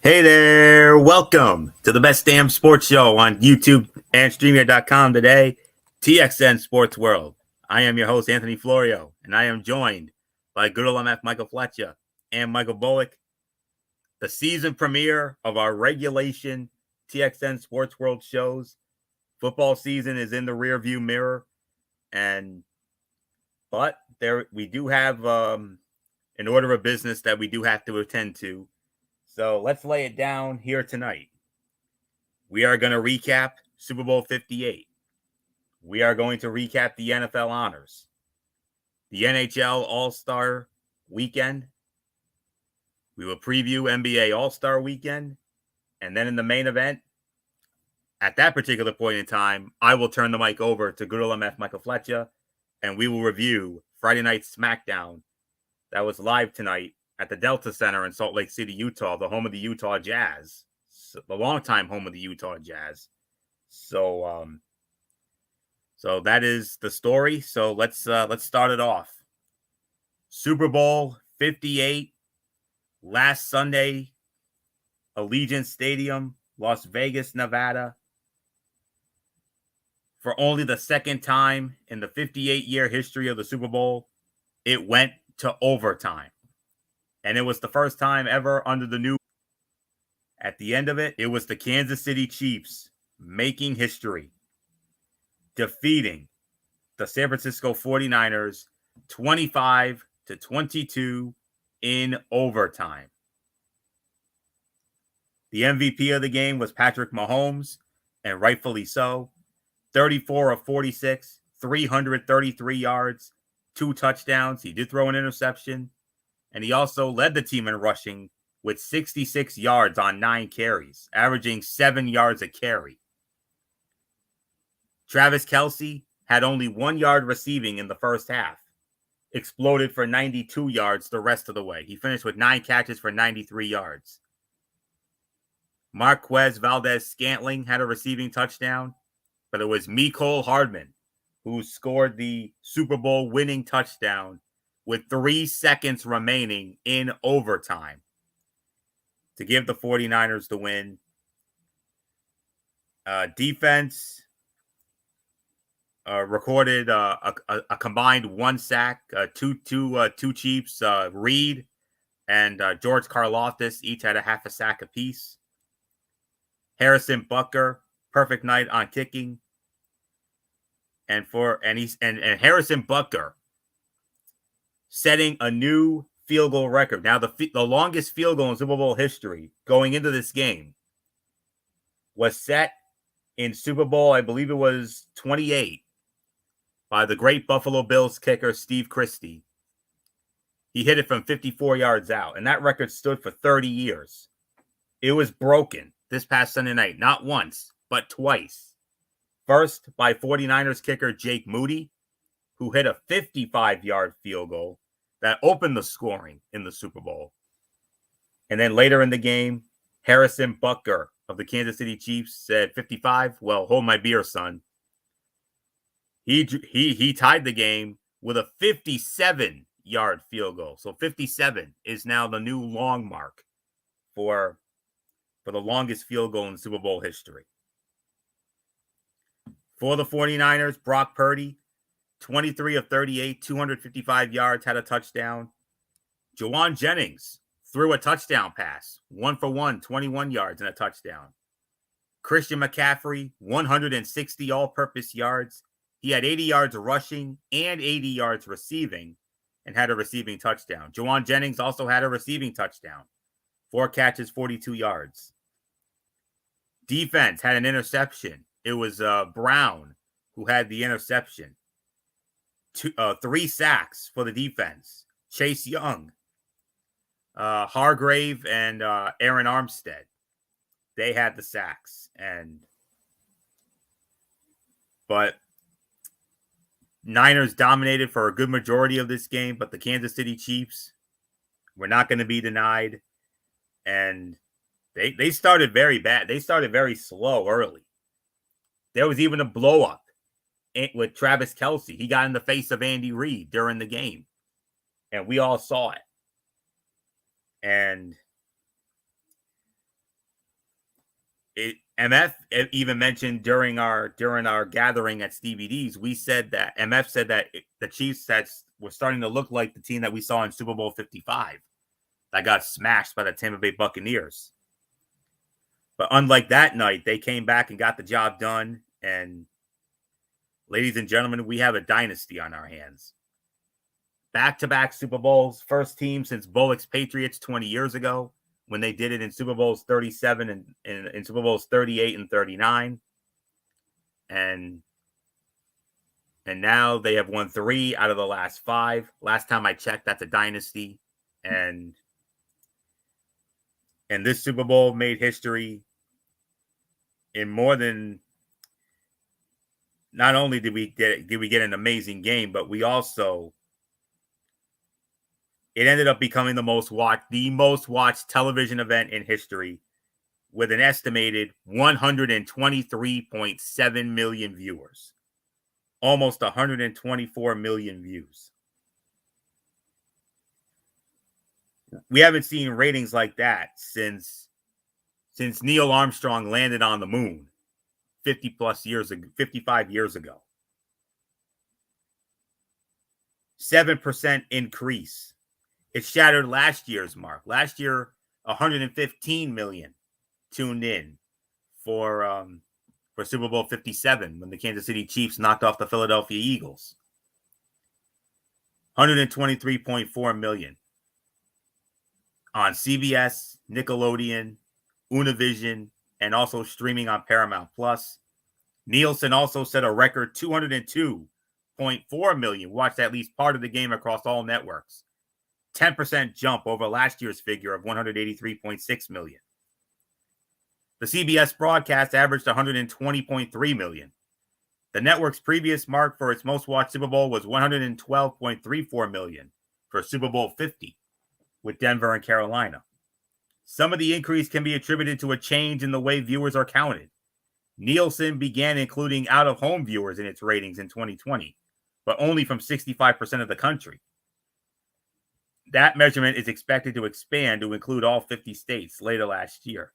Hey there, welcome to the best damn sports show on YouTube and StreamYard.com today, TXN Sports World. I am your host, Anthony Florio, and I am joined by good old MF Michael Fletcher and Michael Bullock. The season premiere of our regulation TXN Sports World shows. Football season is in the rearview mirror, but we do have an order of business that we do have to attend to. So let's lay it down here tonight. We are going to recap Super Bowl 58. We are going to recap the NFL honors, the NHL All-Star Weekend. We will preview NBA All-Star Weekend. And then in the main event, at that particular point in time, I will turn the mic over to good old MF Michael Fletcher, and we will review Friday Night SmackDown that was live tonight at the Delta Center in Salt Lake City, Utah, the home of the Utah Jazz, the longtime home of the Utah Jazz. So that is the story. So let's start it off. Super Bowl 58, last Sunday, Allegiant Stadium, Las Vegas, Nevada. For only the second time in the 58-year history of the Super Bowl, it went to overtime. And it was the first time ever under the new. At the end of it, it was the Kansas City Chiefs making history, defeating the San Francisco 49ers 25-22 in overtime. The MVP of the game was Patrick Mahomes, and rightfully so. 34 of 46, 333 yards, 2 touchdowns. He did throw an interception. And he also led the team in rushing with 66 yards on 9 carries, averaging 7 yards a carry. Travis Kelce had only 1 yard receiving in the first half, exploded for 92 yards the rest of the way. He finished with 9 catches for 93 yards. Marquez Valdes-Scantling had a receiving touchdown, but it was Mecole Hardman who scored the Super Bowl winning touchdown with 3 seconds remaining in overtime to give the 49ers the win. Defense recorded a combined 1 sack, two Chiefs, Reed and George Karlaftis each had a half a sack apiece. Harrison Butker, perfect night on kicking. And Harrison Butker setting a new field goal record. Now, the longest field goal in Super Bowl history going into this game was set in Super Bowl, I believe it was 28, by the great Buffalo Bills kicker Steve Christie. He hit it from 54 yards out, and that record stood for 30 years. It was broken this past Sunday night, not once, but twice. First, by 49ers kicker Jake Moody, who hit a 55-yard field goal that opened the scoring in the Super Bowl. And then later in the game, Harrison Butker of the Kansas City Chiefs said, 55, well, hold my beer, son. He tied the game with a 57-yard field goal. So 57 is now the new long mark for the longest field goal in Super Bowl history. For the 49ers, Brock Purdy, 23 of 38, 255 yards, had a touchdown. Juwan Jennings threw a touchdown pass, 1 for 1, 21 yards and a touchdown. Christian McCaffrey, 160 all-purpose yards. He had 80 yards rushing and 80 yards receiving and had a receiving touchdown. Juwan Jennings also had a receiving touchdown, 4 catches, 42 yards. Defense had an interception. It was Brown who had the interception. 3 sacks for the defense. Chase Young, Hargrave, and Aaron Armstead. They had the sacks. But Niners dominated for a good majority of this game, but the Kansas City Chiefs were not going to be denied. And they started very bad. They started very slow early. There was even a blow-up with Travis Kelce. He got in the face of Andy Reid during the game, and we all saw it. And MF even mentioned during our gathering at Stevie D's, we said that MF said that the Chiefs were starting to look like the team that we saw in Super Bowl 55 that got smashed by the Tampa Bay Buccaneers. But unlike that night, they came back and got the job done. And ladies and gentlemen, we have a dynasty on our hands. Back-to-back Super Bowls, first team since Bullock's Patriots 20 years ago, when they did it in Super Bowls 37 and in Super Bowls 38 and 39. And now they have won 3 out of the last 5. Last time I checked, that's a dynasty. And this Super Bowl made history in more than, not only did we get an amazing game, but we also, it ended up becoming the most watched television event in history, with an estimated 123.7 million viewers, almost 124 million views. We haven't seen ratings like that since Neil Armstrong landed on the moon 55 years ago. 7% increase. It shattered last year's mark. Last year, 115 million tuned in for Super Bowl 57 when the Kansas City Chiefs knocked off the Philadelphia Eagles. 123.4 million on CBS, Nickelodeon, Univision, and also streaming on Paramount Plus. Nielsen also set a record 202.4 million watched at least part of the game across all networks. 10% jump over last year's figure of 183.6 million. The CBS broadcast averaged 120.3 million. The network's previous mark for its most watched Super Bowl was 112.34 million for Super Bowl 50 with Denver and Carolina. Some of the increase can be attributed to a change in the way viewers are counted. Nielsen began including out-of-home viewers in its ratings in 2020, but only from 65% of the country. That measurement is expected to expand to include all 50 states later last year.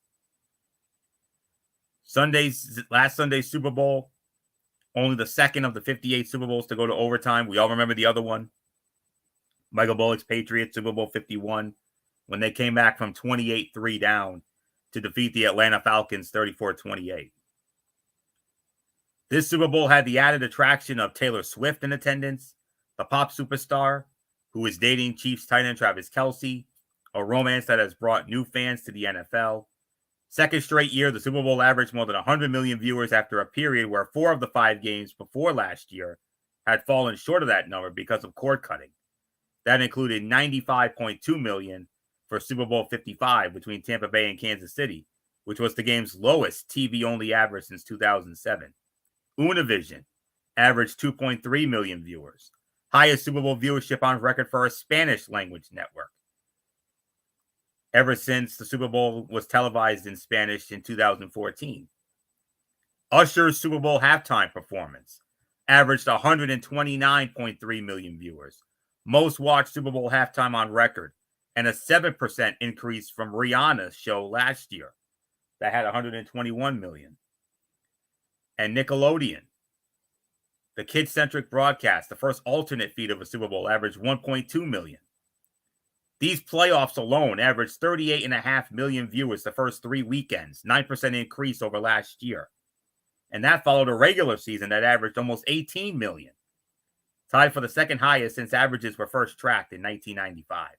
Last Sunday's Super Bowl, only the second of the 58 Super Bowls to go to overtime. We all remember the other one. Michael Bullock's Patriots, Super Bowl 51, when they came back from 28-3 down to defeat the Atlanta Falcons 34-28. This Super Bowl had the added attraction of Taylor Swift in attendance, the pop superstar, who is dating Chiefs tight end Travis Kelce, a romance that has brought new fans to the NFL. Second straight year, the Super Bowl averaged more than 100 million viewers after a period where 4 of the 5 games before last year had fallen short of that number because of cord cutting. That included 95.2 million for Super Bowl 55 between Tampa Bay and Kansas City, which was the game's lowest TV-only average since 2007. Univision averaged 2.3 million viewers, highest Super Bowl viewership on record for a Spanish-language network, ever since the Super Bowl was televised in Spanish in 2014. Usher's Super Bowl halftime performance averaged 129.3 million viewers, most watched Super Bowl halftime on record, and a 7% increase from Rihanna's show last year that had 121 million. And Nickelodeon, the kid-centric broadcast, the first alternate feed of a Super Bowl, averaged 1.2 million. These playoffs alone averaged 38.5 million viewers the first 3 weekends, 9% increase over last year. And that followed a regular season that averaged almost 18 million, tied for the second highest since averages were first tracked in 1995.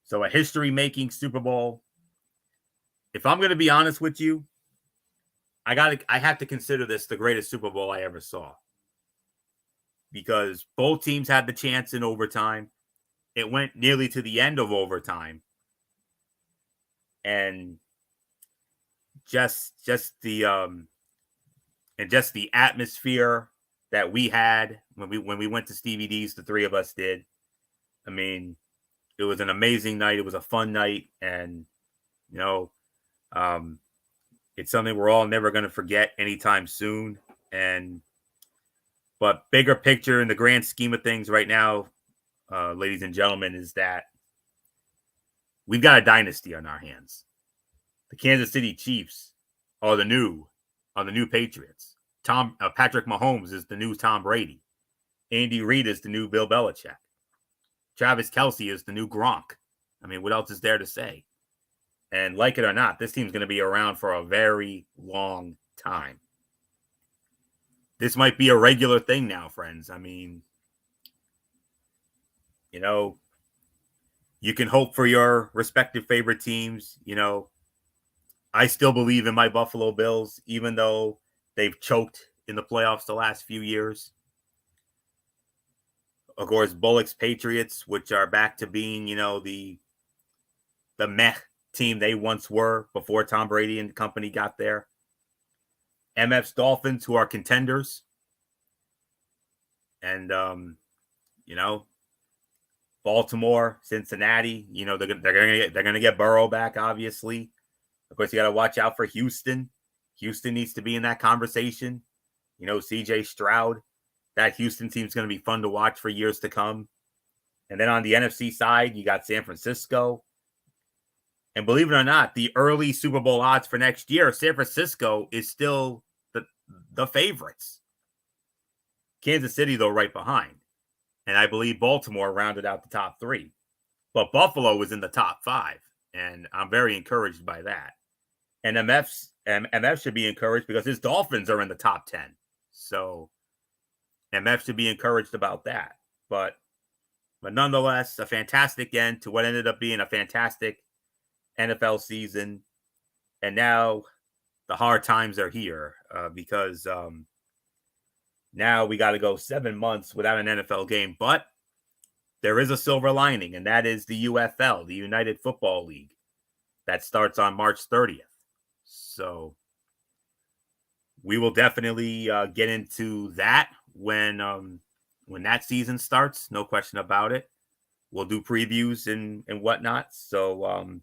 So a history-making Super Bowl. If I'm going to be honest with you, I have to consider this the greatest Super Bowl I ever saw, because both teams had the chance in overtime. It went nearly to the end of overtime, and just the atmosphere that we had when we went to Stevie D's, the 3 of us did. I mean, it was an amazing night. It was a fun night, and it's something we're all never going to forget anytime soon. But bigger picture in the grand scheme of things right now, ladies and gentlemen, is that we've got a dynasty on our hands. The Kansas City Chiefs are the new Patriots. Patrick Mahomes is the new Tom Brady. Andy Reid is the new Bill Belichick. Travis Kelce is the new Gronk. I mean, what else is there to say? And like it or not, this team's going to be around for a very long time. This might be a regular thing now, friends. I mean, you know, you can hope for your respective favorite teams. You know, I still believe in my Buffalo Bills, even though they've choked in the playoffs the last few years. Of course, Bullock's Patriots, which are back to being, you know, the meh team they once were before Tom Brady and company got there. MF's Dolphins, who are contenders. And, you know, Baltimore, Cincinnati, you know, they're gonna get Burrow back, obviously. Of course, you got to watch out for Houston. Houston needs to be in that conversation. You know, CJ Stroud. That Houston team's going to be fun to watch for years to come. And then on the NFC side, you got San Francisco. And believe it or not, the early Super Bowl odds for next year, San Francisco is still the favorites. Kansas City, though, right behind. And I believe Baltimore rounded out the top 3. But Buffalo was in the top 5. And I'm very encouraged by that. And MF should be encouraged because his Dolphins are in the top 10. So MF should be encouraged about that. But nonetheless, a fantastic end to what ended up being a fantastic NFL season. And now the hard times are here because now we got to go 7 months without an NFL game. But there is a silver lining, and that is the UFL, the United Football League. That starts on March 30th. So we will definitely get into that when that season starts. No question about it. We'll do previews and whatnot. So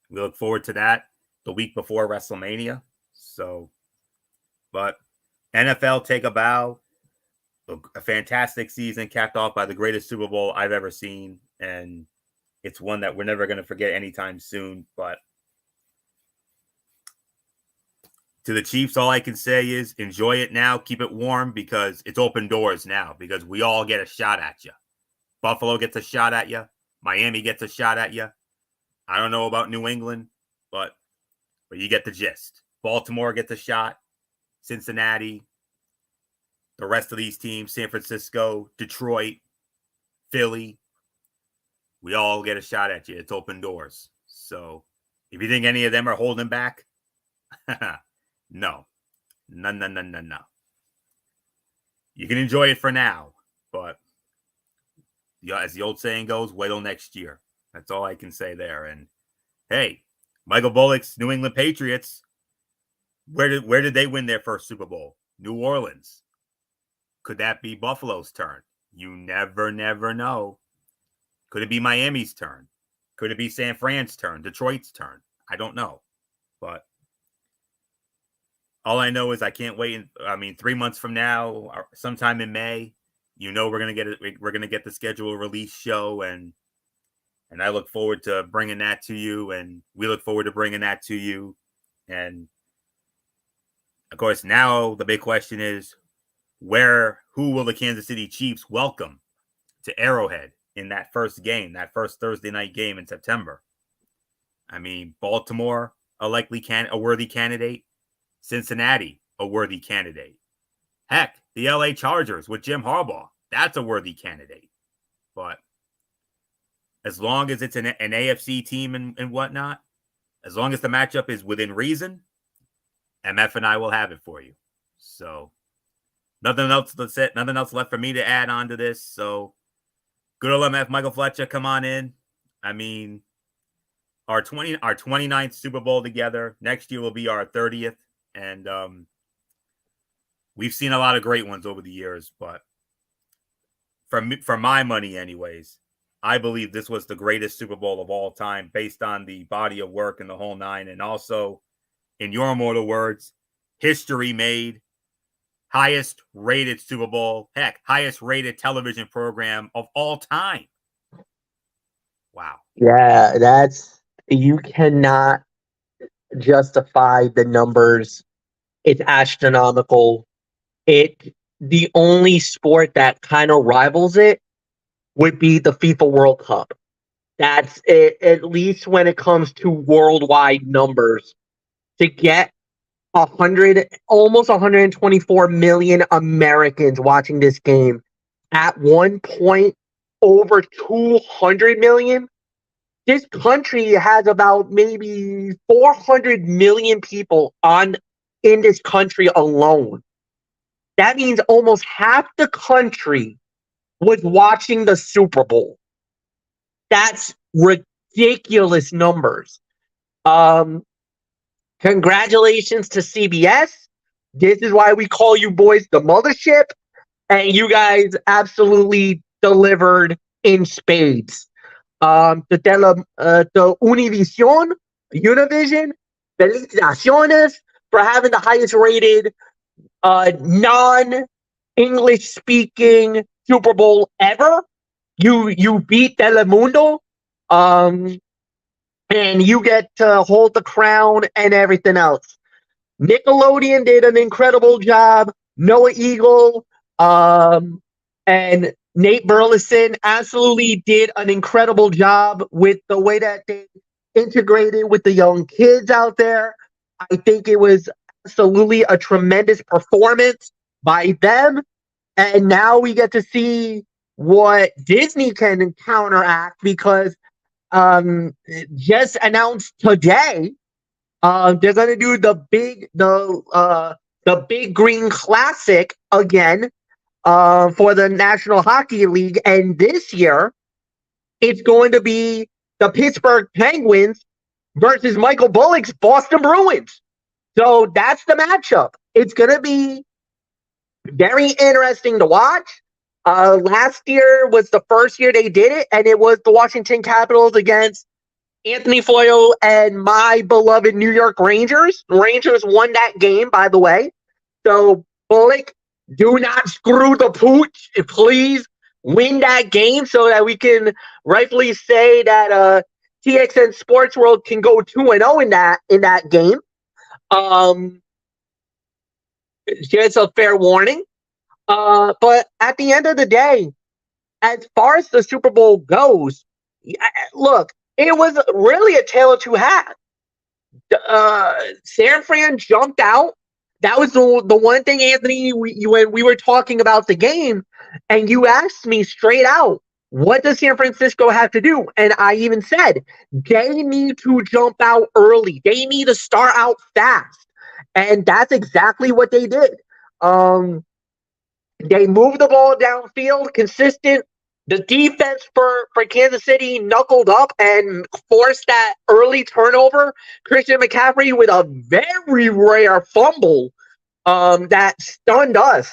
we look forward to that the week before WrestleMania. So, but NFL, take a bow. A fantastic season capped off by the greatest Super Bowl I've ever seen. And it's one that we're never going to forget anytime soon. But to the Chiefs, all I can say is enjoy it now. Keep it warm because it's open doors now because we all get a shot at you. Buffalo gets a shot at you. Miami gets a shot at you. I don't know about New England, but you get the gist. Baltimore gets a shot. Cincinnati. The rest of these teams, San Francisco, Detroit, Philly, we all get a shot at you. It's open doors. So if you think any of them are holding back, no. No. You can enjoy it for now, but as the old saying goes, wait till next year. That's all I can say there. And hey, Michael Bullock's New England Patriots, where did they win their first Super Bowl? New Orleans. Could that be Buffalo's turn? You never know. Could it be Miami's turn? Could it be San Fran's turn? Detroit's turn? I don't know. But all I know is I can't wait. 3 months from now, sometime in May, you know we're gonna get the schedule release show, and I look forward to bringing that to you, and we look forward to bringing that to you. And of course, now the big question is, who will the Kansas City Chiefs welcome to Arrowhead in that first game, that first Thursday night game in September? I mean, Baltimore, a worthy candidate. Cincinnati, a worthy candidate. Heck, the LA Chargers with Jim Harbaugh, that's a worthy candidate. But as long as it's an AFC team and whatnot, as long as the matchup is within reason, MF and I will have it for you. So nothing else left for me to add on to this. So good old MF, Michael Fletcher, come on in. I mean, our 29th Super Bowl together. Next year will be our 30th. And we've seen a lot of great ones over the years. But for my money anyways, I believe this was the greatest Super Bowl of all time based on the body of work and the whole nine. And also, in your immortal words, history made. Highest rated Super Bowl, highest rated television program of all time. Wow. Yeah, you cannot justify the numbers. It's astronomical. The only sport that kind of rivals it would be the FIFA World Cup. That's it, at least when it comes to worldwide numbers. To get 124 million Americans watching this game, at one point over 200 million. This country has about maybe 400 million people in this country alone. That means almost half the country was watching the Super Bowl. That's ridiculous numbers. Um, Congratulations to CBS. This is why we call you boys the mothership, and you guys absolutely delivered in spades. The Univision, felicitaciones for having the highest rated non-English speaking Super Bowl ever. You beat Telemundo, and you get to hold the crown and everything else. Nickelodeon did an incredible job. Noah Eagle, and Nate Burleson absolutely did an incredible job with the way that they integrated with the young kids out there. I think it was absolutely a tremendous performance by them. And now we get to see what Disney can counteract because just announced today they're gonna do the Big Green Classic again for the National Hockey League, and this year it's going to be the Pittsburgh Penguins versus Michael Bullock's Boston Bruins. So that's the matchup. It's gonna be very interesting to watch. Last year was the first year they did it, and it was the Washington Capitals against Anthony Foyle and my beloved New York Rangers. Rangers won that game, by the way. So, Bullock, do not screw the pooch. Please win that game so that we can rightfully say that TXN Sports World can go 2-0 in that game. Just a fair warning. But at the end of the day, as far as the Super Bowl goes, look, it was really a tale of two halves. San Fran jumped out. That was the one thing, Anthony, when we were talking about the game, and you asked me straight out, what does San Francisco have to do? And I even said, they need to jump out early. They need to start out fast. And that's exactly what they did. They moved the ball downfield, consistent. The defense for Kansas City knuckled up and forced that early turnover. Christian McCaffrey with a very rare fumble that stunned us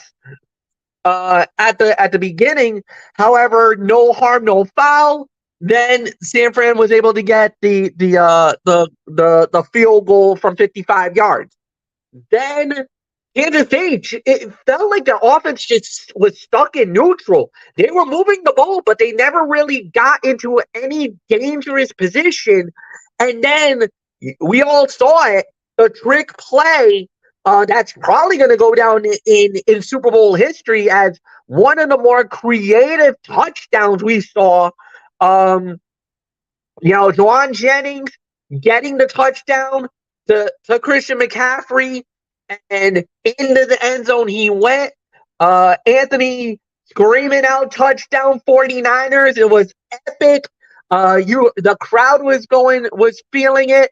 at the beginning. However, no harm, no foul. Then San Fran was able to get the field goal from 55 yards. Then Kansas City, it felt like their offense just was stuck in neutral. They were moving the ball, but they never really got into any dangerous position. And then we all saw it, the trick play that's probably going to go down in Super Bowl history as one of the more creative touchdowns we saw. Juwan Jennings getting the touchdown to Christian McCaffrey, and into the end zone he went. Anthony screaming out touchdown 49ers. It was epic. The crowd was feeling it.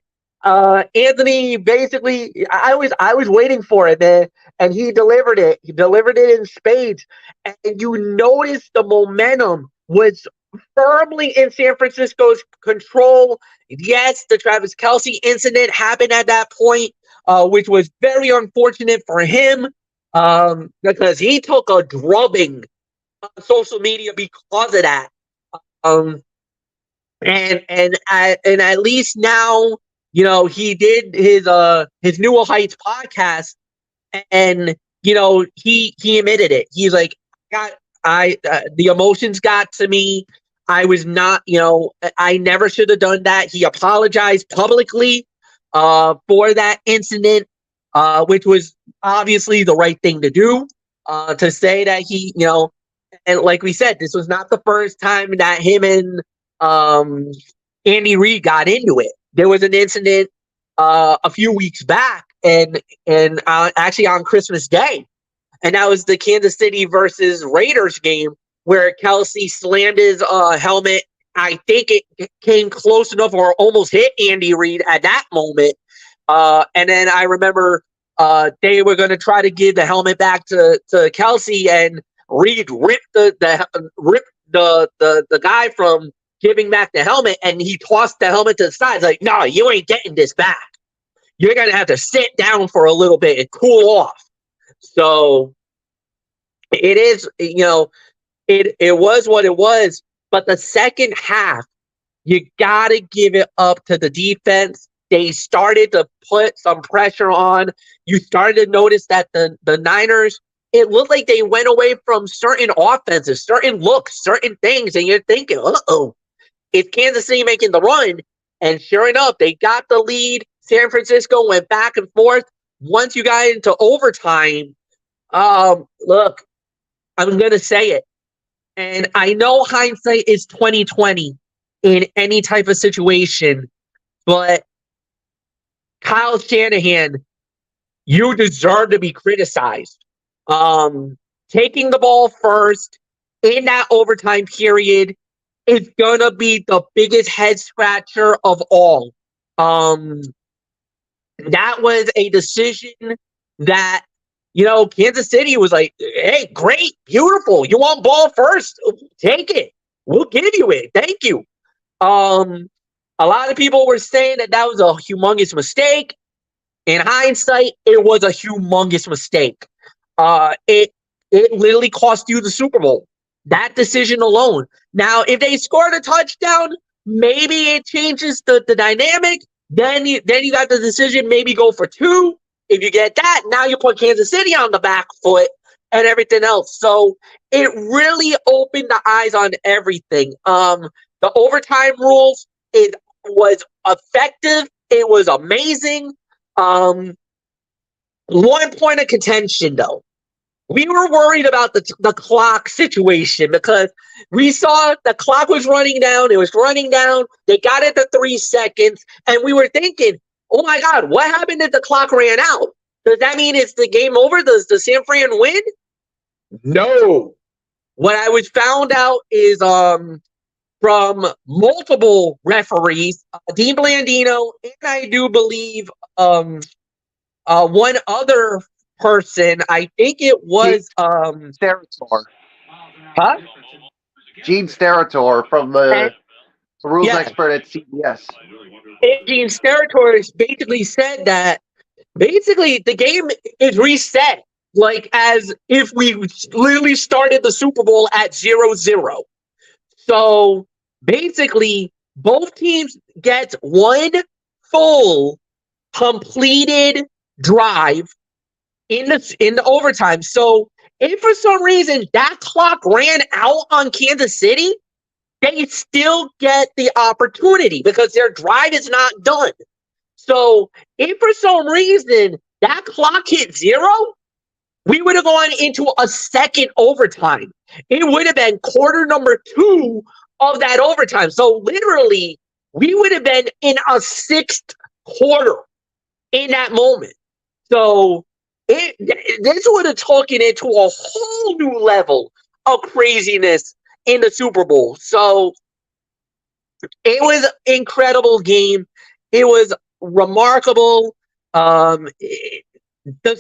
Anthony basically, I was waiting for it, man, and he delivered it. He delivered it in spades, and you notice the momentum was firmly in San Francisco's control. Yes, the Travis Kelce incident happened at that point, which was very unfortunate for him because he took a drubbing on social media because of that. And at least now, he did his New Heights podcast, and he admitted it. He's like, the emotions got to me. I was not, I never should have done that. He apologized publicly. for that incident, which was obviously the right thing to do. To say that he, and like we said, this was not the first time that him and Andy Reid got into it. There was an incident a few weeks back, and actually on Christmas Day, and that was the Kansas City versus Raiders game where Kelsey slammed his helmet. I think it came close enough or almost hit Andy Reid at that moment. And then I remember they were going to try to give the helmet back to Kelsey, and Reid ripped the guy from giving back the helmet, and he tossed the helmet to the side. It's like, no, you ain't getting this back. You're going to have to sit down for a little bit and cool off. So it is, it was what it was. But the second half, you got to give it up to the defense. They started to put some pressure on. You started to notice that the Niners, it looked like they went away from certain offenses, certain looks, certain things. And you're thinking, uh-oh, is Kansas City making the run? And sure enough, they got the lead. San Francisco went back and forth. Once you got into overtime, look, I'm going to say it. And I know hindsight is 2020 in any type of situation, but Kyle Shanahan, you deserve to be criticized. Taking the ball first in that overtime period is going to be the biggest head scratcher of all. That was a decision that, Kansas City was like, hey, great, beautiful. You want ball first? Take it. We'll give you it. Thank you. A lot of people were saying that was a humongous mistake. In hindsight, it was a humongous mistake. It literally cost you the Super Bowl. That decision alone. Now, if they scored a touchdown, maybe it changes the dynamic. Then you got the decision, maybe go for two. If you get that, now you put Kansas City on the back foot and everything else. So it really opened the eyes on everything. The overtime rules, it was effective. It was amazing. One point of contention, though. We were worried about the clock situation because we saw the clock was running down. It was running down. They got it to 3 seconds. And we were thinking, oh, my God, what happened if the clock ran out? Does that mean it's the game over? Does the San Fran win? No. What I was found out is from multiple referees, Dean Blandino, and I do believe one other person. I think it was Sterator. Huh? Gene Sterator from the rules expert at CBS. Gene Sterator basically said that basically the game is reset, like as if we literally started the Super Bowl at 0-0. So basically, both teams get one full completed drive in the overtime. So if for some reason that clock ran out on Kansas City, they still get the opportunity because their drive is not done. So if for some reason that clock hit 0, we would have gone into a second overtime. It would have been quarter number 2 of that overtime. So literally, we would have been in a 6th quarter in that moment. So this would have taken it to a whole new level of craziness in the Super Bowl. So it was an incredible game. It was remarkable. The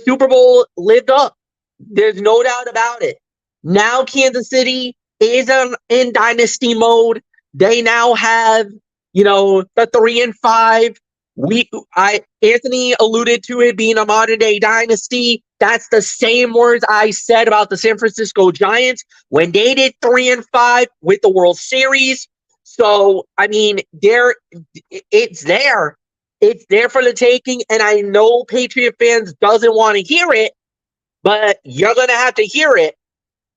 Super Bowl lived up. There's no doubt about it. Now Kansas City is in dynasty mode. They now have, the 3-5. Anthony alluded to it being a modern day dynasty. That's the same words I said about the San Francisco Giants when they did 3-5 with the World Series. So, I mean, it's there. It's there for the taking, and I know Patriot fans doesn't want to hear it, but you're going to have to hear it.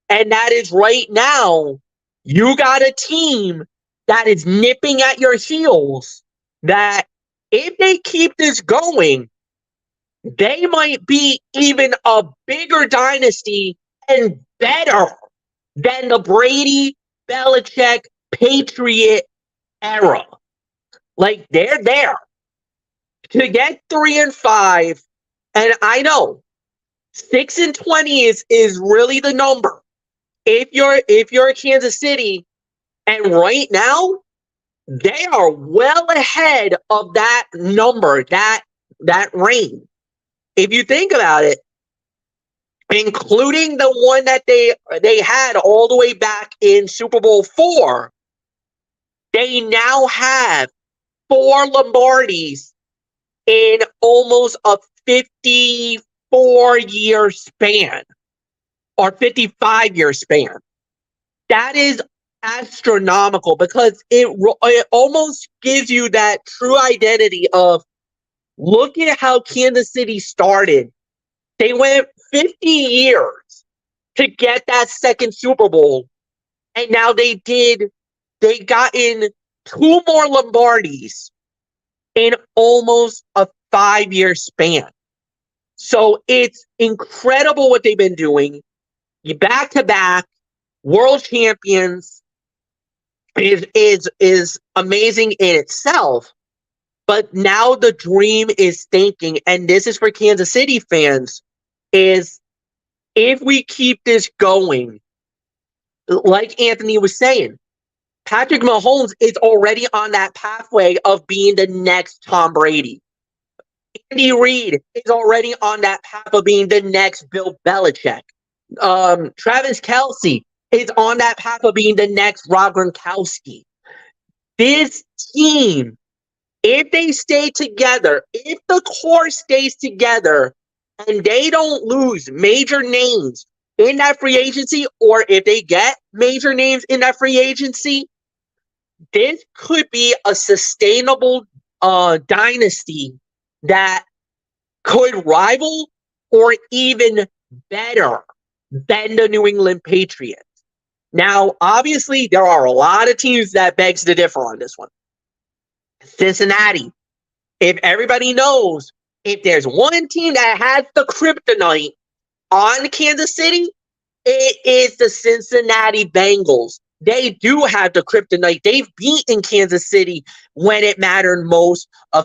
And that is right now, you got a team that is nipping at your heels that if they keep this going, they might be even a bigger dynasty and better than the Brady, Belichick, Patriot era. Like, they're there to get 3-5. And I know 6-20 is really the number. If you're Kansas City, and right now they are well ahead of that number, that range. If you think about it, including the one that they had all the way back in Super Bowl IV, they now have 4 Lombardis in almost a 54-year span or 55-year span. That is astronomical because it almost gives you that true identity of, look at how Kansas City started. They went 50 years to get that second Super Bowl, and now they got in 2 more Lombardis in almost a 5-year span. So it's incredible what they've been doing. You back-to-back world champions is amazing in itself. But now the dream is thinking, and this is for Kansas City fans, is if we keep this going, like Anthony was saying, Patrick Mahomes is already on that pathway of being the next Tom Brady. Andy Reid is already on that path of being the next Bill Belichick. Travis Kelce is on that path of being the next Rob Gronkowski. This team, if they stay together, if the core stays together, and they don't lose major names in that free agency, or if they get major names in that free agency, this could be a sustainable dynasty that could rival or even better than the New England Patriots. Now, obviously, there are a lot of teams that begs to differ on this one. Cincinnati. If everybody knows, if there's one team that has the kryptonite on Kansas City, it is the Cincinnati Bengals. They do have the kryptonite. They've beaten Kansas City when it mattered most. A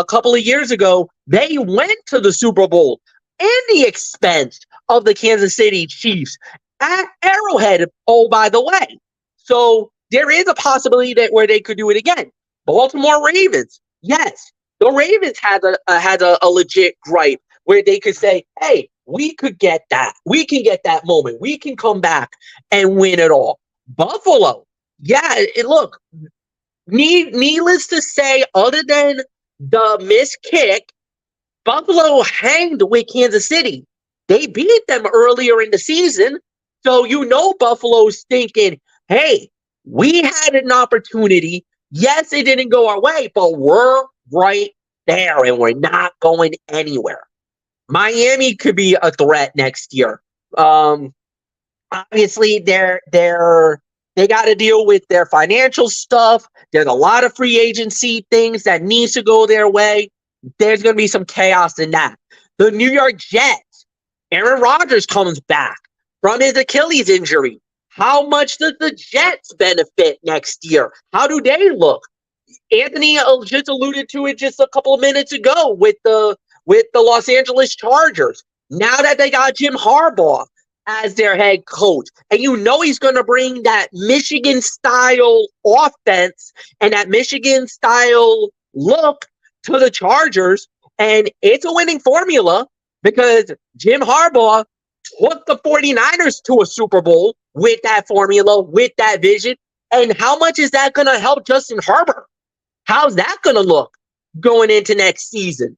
couple of years ago, they went to the Super Bowl in the expense of the Kansas City Chiefs at Arrowhead, oh, by the way. So there is a possibility that where they could do it again. Baltimore Ravens, yes. The Ravens had a legit gripe where they could say, hey, we could get that. We can get that moment. We can come back and win it all. Buffalo, yeah, look, needless to say, other than the missed kick, Buffalo hanged with Kansas City. They beat them earlier in the season. So you know Buffalo's thinking, hey, we had an opportunity. Yes, it didn't go our way, but we're right there and we're not going anywhere. Miami could be a threat next year. Obviously, they got to deal with their financial stuff. There's a lot of free agency things that needs to go their way. There's going to be some chaos in that. The New York Jets, Aaron Rodgers comes back from his Achilles injury. How much does the Jets benefit next year? How do they look? Anthony just alluded to it just a couple of minutes ago with the Los Angeles Chargers. Now that they got Jim Harbaugh as their head coach, and you know he's going to bring that Michigan-style offense and that Michigan-style look to the Chargers, and it's a winning formula because Jim Harbaugh took the 49ers to a Super Bowl with that formula, with that vision. And how much is that going to help Justin Herbert? How's that going to look going into next season?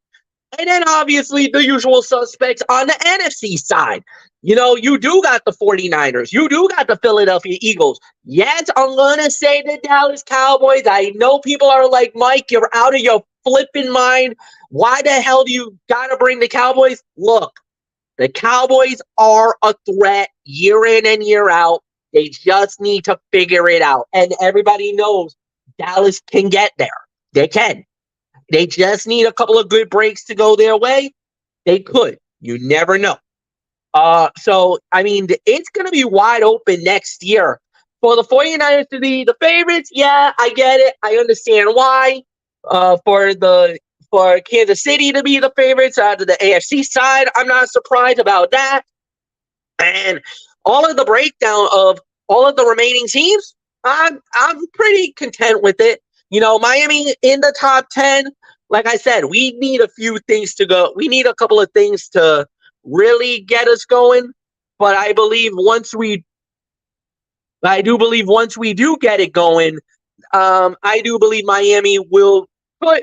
And then obviously the usual suspects on the NFC side. You know, you do got the 49ers. You do got the Philadelphia Eagles. Yes, I'm going to say the Dallas Cowboys. I know people are like, Mike, you're out of your flipping mind. Why the hell do you got to bring the Cowboys? Look, the Cowboys are a threat year in and year out. They just need to figure it out. And everybody knows Dallas can get there. They can. They just need a couple of good breaks to go their way. They could. You never know. So, I mean, it's going to be wide open next year. For the 49ers to be the favorites, yeah, I get it. I understand why. For Kansas City to be the favorites out of the AFC side, I'm not surprised about that. And all of the breakdown of all of the remaining teams, I'm pretty content with it. Miami in the top 10. Like I said, we need a few things to go. We need a couple of things to really get us going. But I do believe once we do get it going, I do believe Miami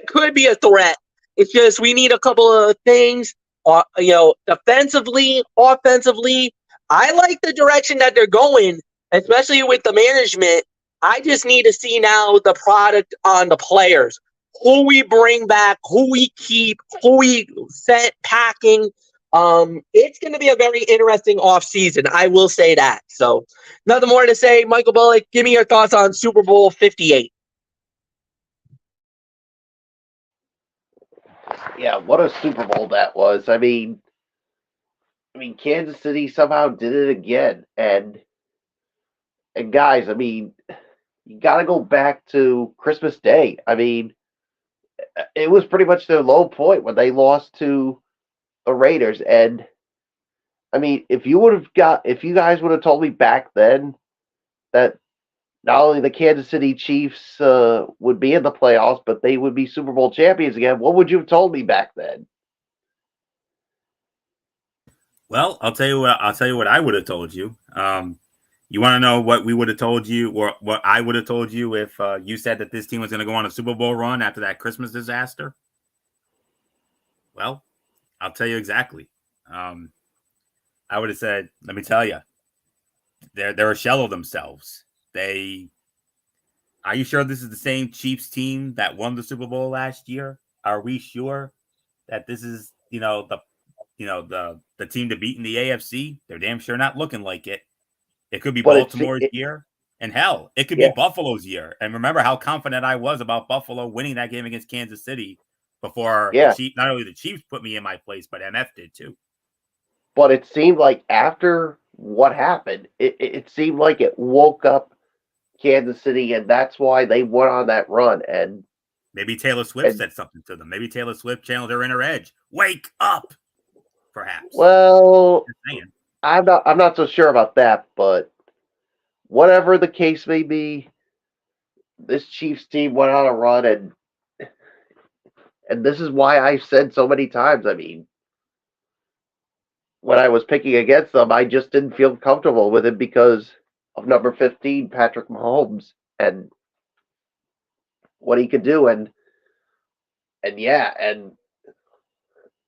could be a threat. It's just we need a couple of things. Defensively, offensively, I like the direction that they're going, especially with the management. I just need to see now the product on the players. Who we bring back, who we keep, who we set packing. It's going to be a very interesting offseason. I will say that. So, nothing more to say. Michael Bullock, give me your thoughts on Super Bowl 58. Yeah, what a Super Bowl that was. I mean, Kansas City somehow did it again. And guys, I mean, you got to go back to Christmas Day. I mean, it was pretty much their low point when they lost to the Raiders. And I mean, if you guys would have told me back then that not only the Kansas City Chiefs would be in the playoffs, but they would be Super Bowl champions again, what would you have told me back then? Well, I'll tell you what I would have told you. You want to know what we would have told you, or what I would have told you if you said that this team was going to go on a Super Bowl run after that Christmas disaster? Well, I'll tell you exactly. I would have said, let me tell you, they're a shell of themselves. Are you sure this is the same Chiefs team that won the Super Bowl last year? Are we sure that this is, the team to beat in the AFC? They're damn sure not looking like it. It could be Baltimore's year, and hell, it could be Buffalo's year. And remember how confident I was about Buffalo winning that game against Kansas City before not only the Chiefs put me in my place, but MF did too. But it seemed like after what happened, it seemed like it woke up Kansas City, and that's why they went on that run. And maybe Taylor Swift said something to them. Maybe Taylor Swift channeled her inner edge. Wake up, perhaps. Well, I'm not so sure about that, but whatever the case may be, this Chiefs team went on a run, and this is why I've said so many times. I mean, when I was picking against them, I just didn't feel comfortable with it because of number 15, Patrick Mahomes, and what he could do. And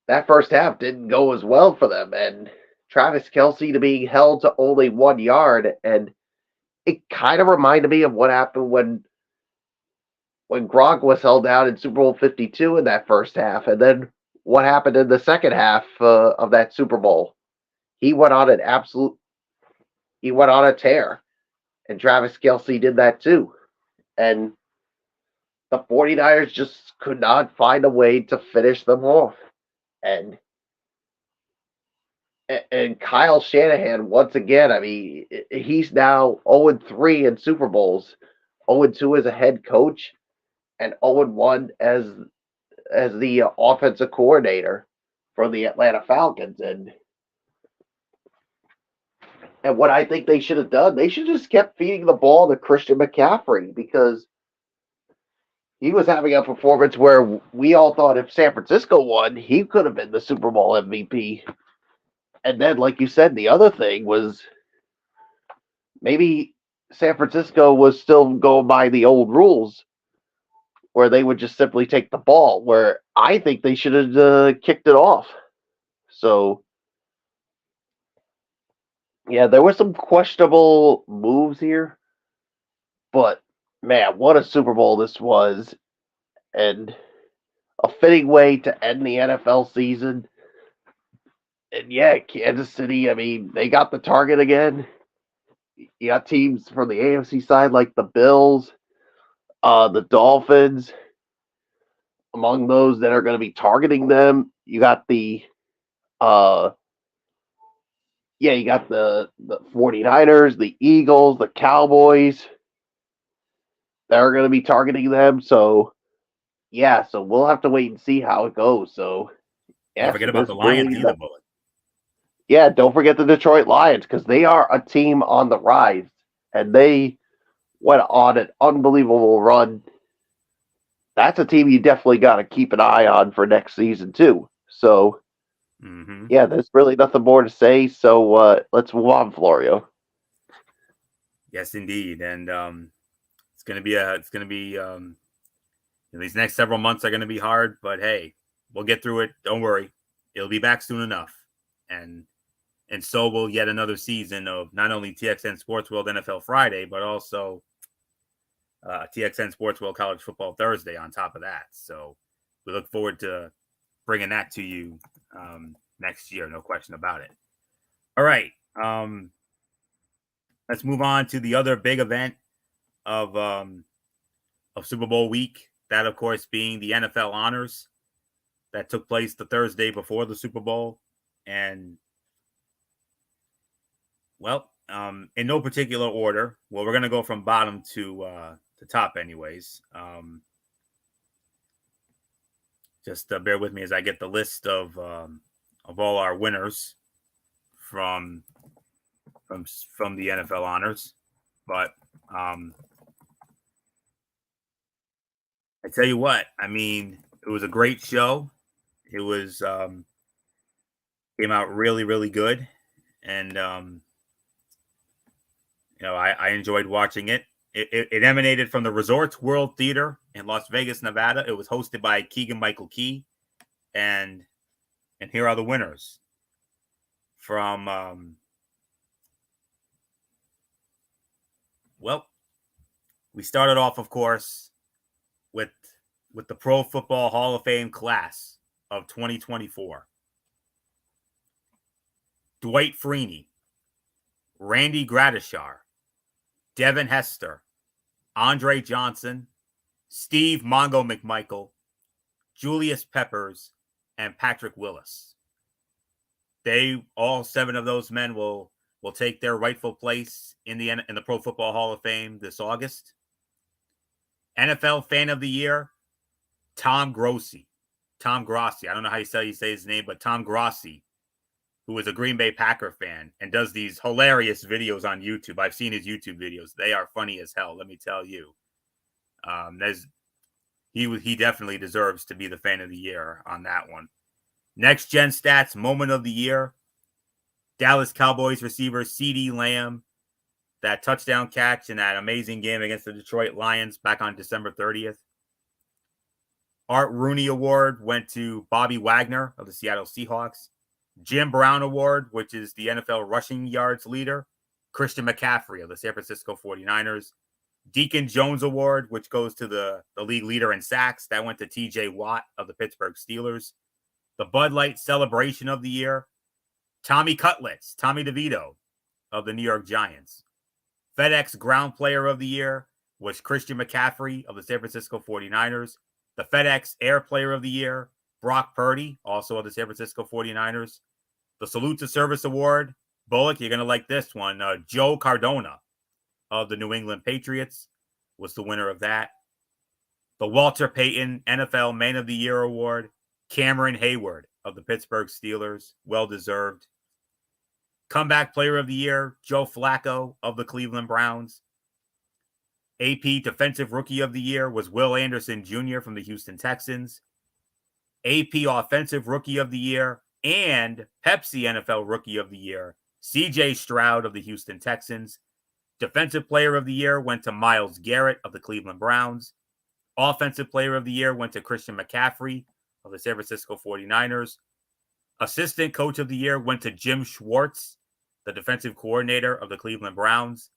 that first half didn't go as well for them. And Travis Kelce to being held to only 1 yard, and it kind of reminded me of what happened when Gronk was held down in Super Bowl 52 in that first half, and then what happened in the second half of that Super Bowl. He went on a tear, and Travis Kelce did that too. And the 49ers just could not find a way to finish them off. And Kyle Shanahan, once again, I mean, he's now 0-3 in Super Bowls, 0-2 as a head coach, and 0-1 as the offensive coordinator for the Atlanta Falcons. And what I think they should have done, they should have just kept feeding the ball to Christian McCaffrey, because he was having a performance where we all thought if San Francisco won, he could have been the Super Bowl MVP. And then, like you said, the other thing was maybe San Francisco was still going by the old rules where they would just simply take the ball, where I think they should have kicked it off. So, yeah, there were some questionable moves here. But, man, what a Super Bowl this was. And a fitting way to end the NFL season. And, yeah, Kansas City, I mean, they got the target again. You got teams from the AFC side like the Bills, the Dolphins, among those that are going to be targeting them, you got the 49ers, the Eagles, the Cowboys that are going to be targeting them. So, yeah, so we'll have to wait and see how it goes. So, yeah, Don't forget so about this the Lions really, either, Bullet. yeah, don't forget the Detroit Lions because they are a team on the rise, and they went on an unbelievable run. That's a team you definitely got to keep an eye on for next season too. So, yeah, there's really nothing more to say. So let's move on, Florio. Yes, indeed, and it's gonna be these next several months are gonna be hard, but hey, we'll get through it. Don't worry, it'll be back soon enough, and so will yet another season of not only TXN Sports World NFL Friday, but also TXN Sports World College Football Thursday on top of that. So we look forward to bringing that to you next year, no question about it. All right, let's move on to the other big event of Super Bowl week. That, of course, being the NFL honors that took place the Thursday before the Super Bowl, and well, in no particular order. Well, we're gonna go from bottom to top, anyways. Just bear with me as I get the list of all our winners from the NFL honors. But I tell you what, I mean, it was a great show. It was came out really, really good, and I enjoyed watching it. It emanated from the Resorts World Theater in Las Vegas, Nevada. It was hosted by Keegan Michael Key, and here are the winners from. Well, we started off, of course, with the Pro Football Hall of Fame class of 2024. Dwight Freeney, Randy Gradishar, Devin Hester, Andre Johnson, Steve Mongo McMichael, Julius Peppers, and Patrick Willis. All 7 of those men will take their rightful place in the Pro Football Hall of Fame this August. NFL Fan of the Year, Tom Grossi. I don't know how you say his name, but Tom Grossi, who is a Green Bay Packer fan and does these hilarious videos on YouTube. I've seen his YouTube videos. They are funny as hell, let me tell you. He definitely deserves to be the Fan of the Year on that one. Next Gen Stats Moment of the Year, Dallas Cowboys receiver CeeDee Lamb, that touchdown catch in that amazing game against the Detroit Lions back on December 30th. Art Rooney Award went to Bobby Wagner of the Seattle Seahawks. Jim Brown Award, which is the NFL rushing yards leader, Christian McCaffrey of the San Francisco 49ers. Deacon Jones Award, which goes to the league leader in sacks, that went to TJ Watt of the Pittsburgh Steelers. The Bud Light Celebration of the Year, Tommy Cutlets, Tommy DeVito of the New York Giants. FedEx Ground Player of the Year was Christian McCaffrey of the San Francisco 49ers. The FedEx Air Player of the Year, Brock Purdy, also of the San Francisco 49ers. The Salute to Service Award, Bullock, you're going to like this one. Joe Cardona of the New England Patriots was the winner of that. The Walter Payton NFL Man of the Year Award, Cameron Hayward of the Pittsburgh Steelers, well-deserved. Comeback Player of the Year, Joe Flacco of the Cleveland Browns. AP Defensive Rookie of the Year was Will Anderson Jr. from the Houston Texans. AP Offensive Rookie of the Year and Pepsi NFL Rookie of the Year, CJ Stroud of the Houston Texans. Defensive Player of the Year went to Myles Garrett of the Cleveland Browns. Offensive Player of the Year went to Christian McCaffrey of the San Francisco 49ers. Assistant Coach of the Year went to Jim Schwartz, the defensive coordinator of the Cleveland Browns.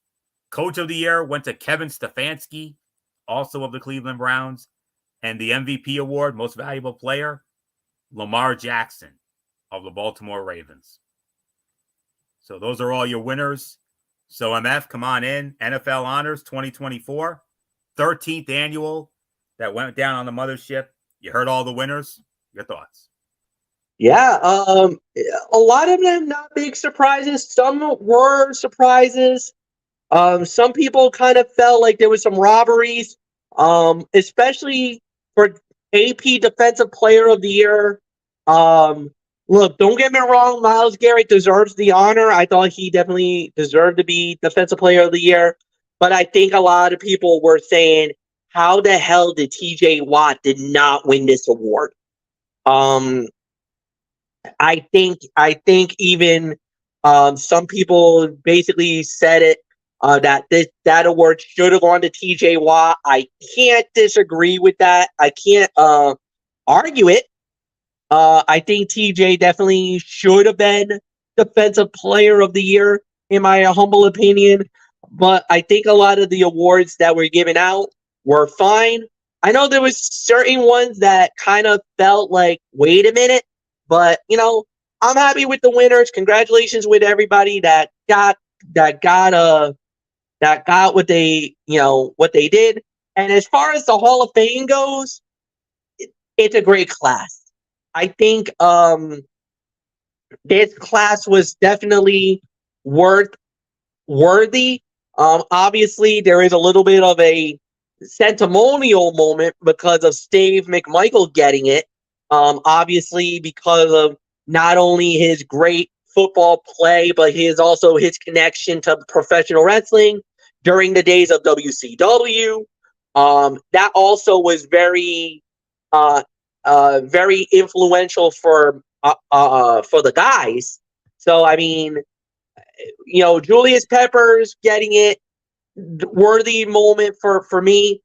Coach of the Year went to Kevin Stefanski, also of the Cleveland Browns. And the MVP award, Most Valuable Player, Lamar Jackson of the Baltimore Ravens. So those are all your winners. So MF, come on in. NFL Honors 2024, 13th annual that went down on the mothership You heard all the winners. Your thoughts? Yeah, a lot of them not big surprises. Some were surprises. Some people kind of felt like there was some robberies, especially for AP Defensive Player of the Year. Look, don't get me wrong, Myles Garrett deserves the honor. I thought he definitely deserved to be Defensive Player of the Year, but I think a lot of people were saying, how the hell did TJ Watt did not win this award? Um, I think even some people basically said it that that award should have gone to TJ Watt. I can't disagree with that. I can't argue it. I think TJ definitely should have been Defensive Player of the Year, in my humble opinion. But I think a lot of the awards that were given out were fine. I know there was certain ones that kind of felt like, wait a minute, but I'm happy with the winners. Congratulations with everybody that got what they did. And as far as the Hall of Fame goes, it's a great class. I think this class was definitely worthy. Obviously, there is a little bit of a sentimental moment because of Steve McMichael getting it. Obviously, because of not only his great football play, but also his connection to professional wrestling during the days of WCW. That also was very very influential for the guys. So I mean, Julius Peppers getting it, worthy moment for me.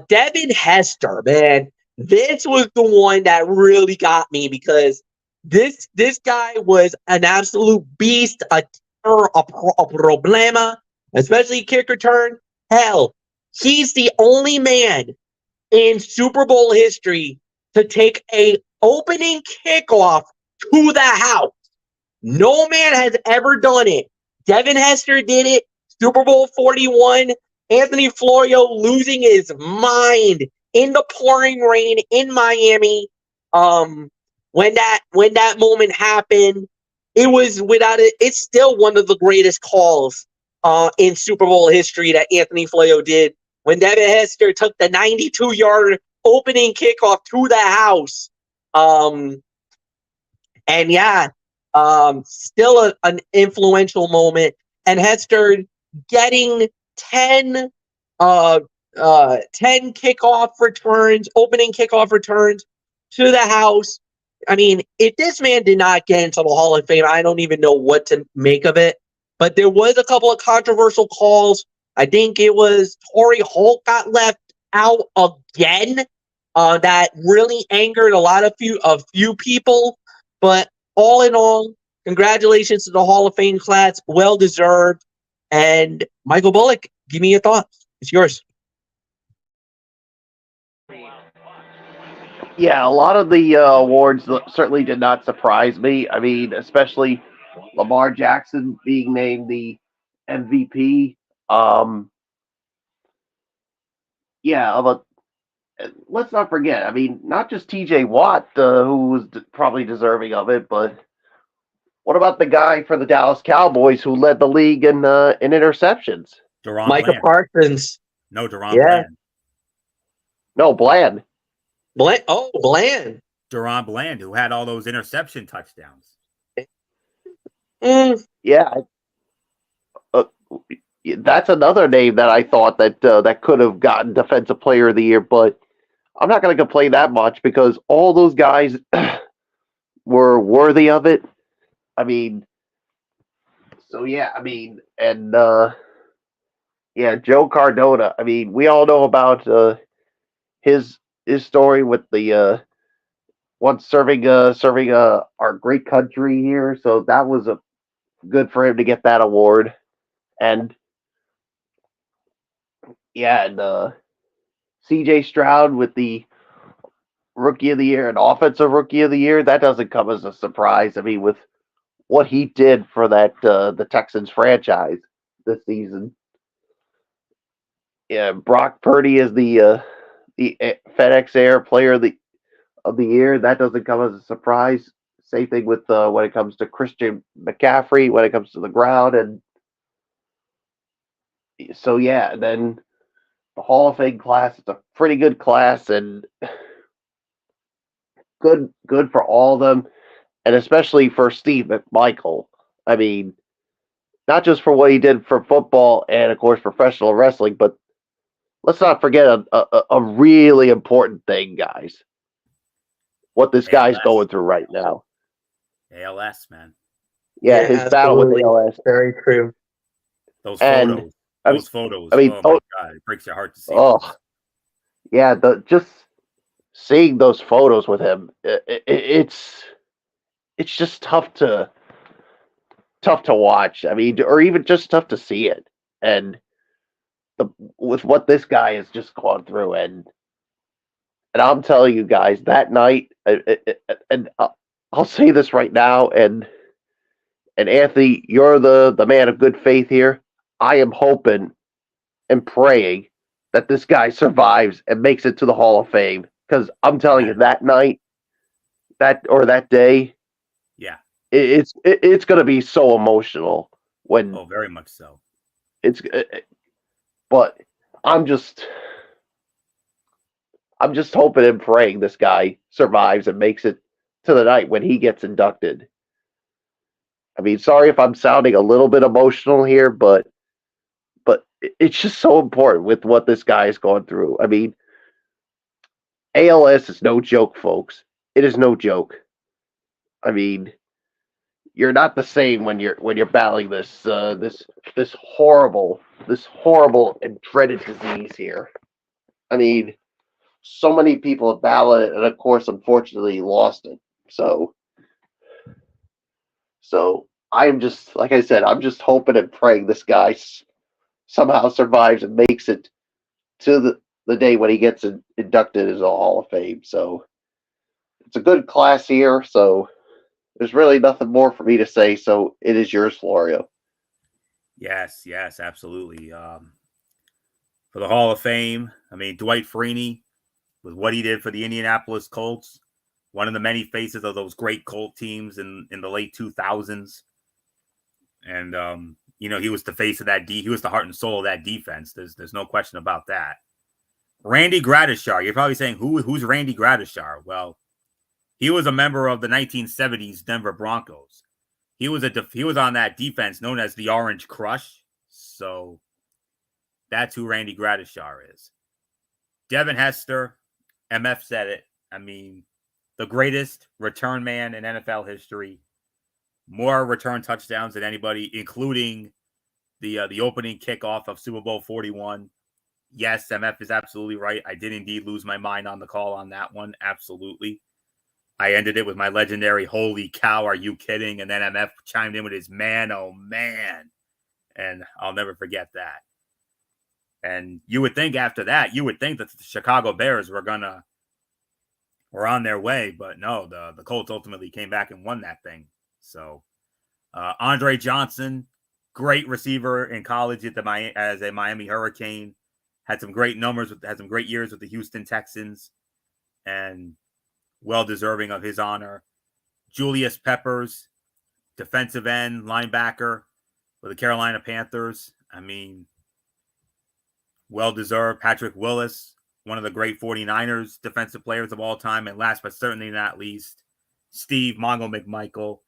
Devin Hester, man, this was the one that really got me because this guy was an absolute beast, a terror, a problema, especially kick return. Hell, he's the only man in Super Bowl history to take a opening kickoff to the house. No man has ever done it. Devin Hester did it. Super Bowl 41. Anthony Florio losing his mind in the pouring rain in Miami. When that moment happened, it was it's still one of the greatest calls in Super Bowl history that Anthony Florio did when Devin Hester took the 92-yard opening kickoff to the house. And yeah, still an influential moment. And Hester getting 10 kickoff returns, opening kickoff returns to the house. I mean, if this man did not get into the Hall of Fame, I don't even know what to make of it. But there was a couple of controversial calls. I think it was Torrey Holt got left out again. That really angered a few people. But all in all, congratulations to the Hall of Fame class. Well deserved. And Michael Bullock, give me your thoughts. It's yours. Yeah, a lot of the awards certainly did not surprise me. I mean, especially Lamar Jackson being named the MVP. Yeah, but let's not forget. I mean, not just T.J. Watt, who was probably deserving of it, but what about the guy for the Dallas Cowboys who led the league in interceptions? Micah Parsons. No, Bland. No, Bland. Bland. Deron Bland, who had all those interception touchdowns. Yeah. That's another name that I thought that could have gotten Defensive Player of the Year, but I'm not going to complain that much because all those guys were worthy of it. I mean, so yeah, I mean, and yeah, Joe Cardona. I mean, we all know about his story with the once serving our great country here. So that was good for him to get that award. And yeah, and C.J. Stroud with the Rookie of the Year and Offensive Rookie of the Year. That doesn't come as a surprise. I mean, with what he did for that the Texans franchise this season. Yeah, Brock Purdy is the FedEx Air Player of the of the year. That doesn't come as a surprise. Same thing with when it comes to Christian McCaffrey, when it comes to the ground, and so yeah. And then the Hall of Fame class, it's a pretty good class, and good for all of them, and especially for Steve McMichael. I mean, not just for what he did for football and of course professional wrestling, but let's not forget a really important thing, guys. What this guy's ALS, going through right now. ALS, man. Yeah, his battle with absolutely. ALS. Very true. Those And photos, I those photos. mean, Oh my God, it breaks your heart to see oh those. yeah, the just seeing those photos with him, it's just tough to watch. I mean, or even just tough to see it. And with what this guy has just gone through, and I'm telling you guys, that night, and I'll say this right now, and Anthony, you're the man of good faith here. I am hoping and praying that this guy survives and makes it to the Hall of Fame. Because I'm telling you, that night, that day, Yeah. it's going to be so emotional when very much so. it's. But I'm just hoping and praying this guy survives and makes it to the night when he gets inducted. I mean, sorry if I'm sounding a little bit emotional here, but it's just so important with what this guy is going through. I mean, ALS is no joke, folks. It is no joke. I mean, you're not the same when you're battling this horrible and dreaded disease here. I mean, so many people have battled it, and of course, unfortunately, lost it. So I'm just like I said, I'm just hoping and praying this guy somehow survives and makes it to the day when he gets inducted as a Hall of Fame. So it's a good class here. So there's really nothing more for me to say. So it is yours, Florio. Yes, absolutely. For the Hall of Fame, I mean, Dwight Freeney, with what he did for the Indianapolis Colts, one of the many faces of those great Colt teams in the late 2000s. And, he was the face of that he was the heart and soul of that defense. There's no question about that. Randy Gradishar. You're probably saying, who's Randy Gradishar? Well, he was a member of the 1970s Denver Broncos. He was on that defense known as the Orange Crush. So that's who Randy Gradishar is. Devin Hester, MF said it. I mean, the greatest return man in NFL history. More return touchdowns than anybody, including the opening kickoff of Super Bowl 41. Yes, MF is absolutely right. I did indeed lose my mind on the call on that one. Absolutely. I ended it with my legendary, holy cow, are you kidding? And then MF chimed in with his man, oh man. And I'll never forget that. And you would think after that, that the Chicago Bears were on their way, but no, the Colts ultimately came back and won that thing. So Andre Johnson, great receiver in college as a Miami Hurricane, had some great numbers, had some great years with the Houston Texans, and well deserving of his honor. Julius Peppers, defensive end, linebacker with the Carolina Panthers. I mean, well deserved. Patrick Willis, one of the great 49ers defensive players of all time. And last but certainly not least, Steve Mongo McMichael,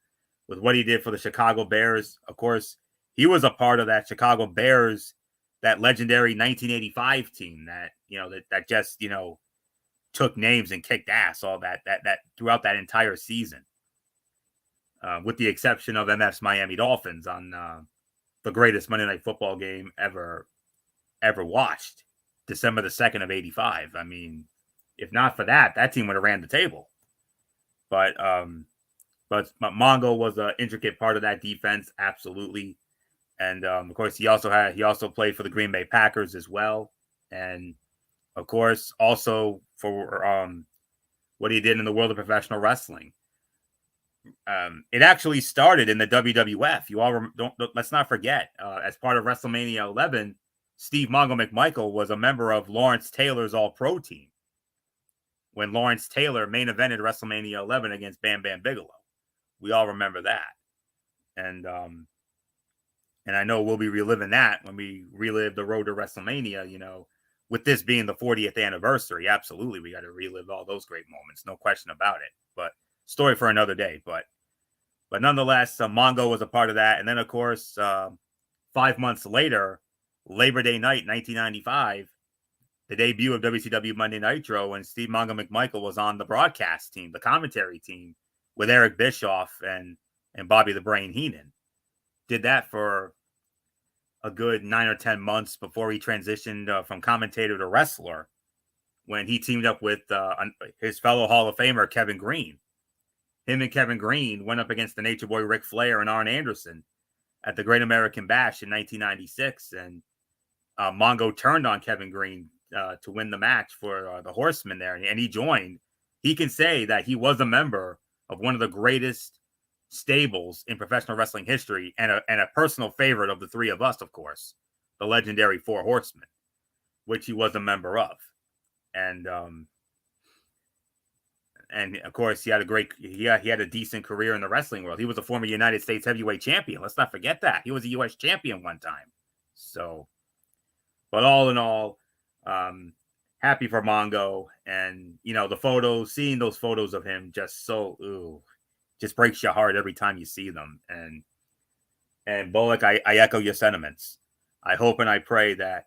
with what he did for the Chicago Bears. Of course, he was a part of that Chicago Bears, that legendary 1985 team that just, took names and kicked ass all that throughout that entire season. With the exception of MF's Miami Dolphins on the greatest Monday Night Football game ever watched, December the 2nd of 85. I mean, if not for that team would have ran the table. But Mongo was an intricate part of that defense, absolutely. And of course, he also played for the Green Bay Packers as well, and of course, also for what he did in the world of professional wrestling. It actually started in the WWF. You all let's not forget, as part of WrestleMania 11, Steve Mongo McMichael was a member of Lawrence Taylor's All-Pro team. when Lawrence Taylor main evented WrestleMania 11 against Bam Bam Bigelow. We all remember that. And I know we'll be reliving that when we relive the road to WrestleMania, with this being the 40th anniversary. Absolutely, we got to relive all those great moments. No question about it. But story for another day. But nonetheless, Mongo was a part of that. And then, of course, 5 months later, Labor Day night, 1995, the debut of WCW Monday Nitro, and Steve Mongo McMichael was on the broadcast team, the commentary team, with Eric Bischoff and Bobby the Brain Heenan. Did that for a good 9 or 10 months before he transitioned from commentator to wrestler, when he teamed up with his fellow Hall of Famer, Kevin Green. Him and Kevin Green went up against the Nature Boy Ric Flair and Arn Anderson at the Great American Bash in 1996. And Mongo turned on Kevin Green to win the match for the Horsemen there. And he joined. He can say that he was a member of one of the greatest stables in professional wrestling history, and a personal favorite of the three of us, of course, the legendary Four Horsemen, which he was a member of. And of course, he had a decent career in the wrestling world. He was a former United States heavyweight champion. Let's not forget that. He was a U.S. champion one time. So, but all in all, happy for Mongo. And, the photos, seeing those photos of him just just breaks your heart every time you see them. And Bullock, I echo your sentiments. I hope and I pray that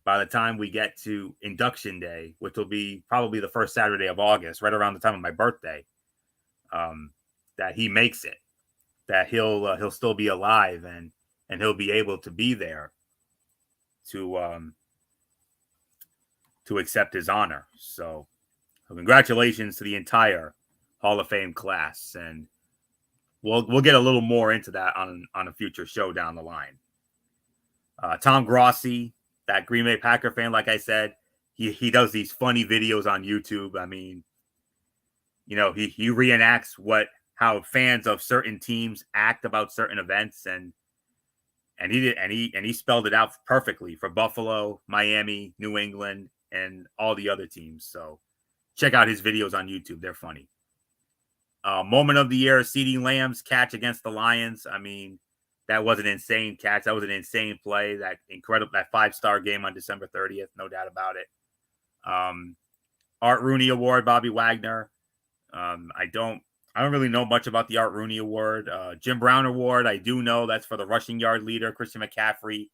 by the time we get to induction day, which will be probably the first Saturday of August, right around the time of my birthday, that he makes it, that he'll still be alive and he'll be able to be there to accept his honor. So congratulations to the entire Hall of Fame class, and we'll get a little more into that on a future show down the line. Tom Grossi, that Green Bay Packer fan, like I said, he does these funny videos on YouTube. I mean, he reenacts how fans of certain teams act about certain events, and he spelled it out perfectly for Buffalo, Miami, New England, and all the other teams. So check out his videos on YouTube; they're funny. Moment of the year, CeeDee Lamb's catch against the Lions. I mean, that was an insane catch. That was an insane play. That 5-star game on December 30th, no doubt about it. Art Rooney Award, Bobby Wagner. I don't really know much about the Art Rooney Award. Jim Brown Award, I do know that's for the rushing yard leader. Christian McCaffrey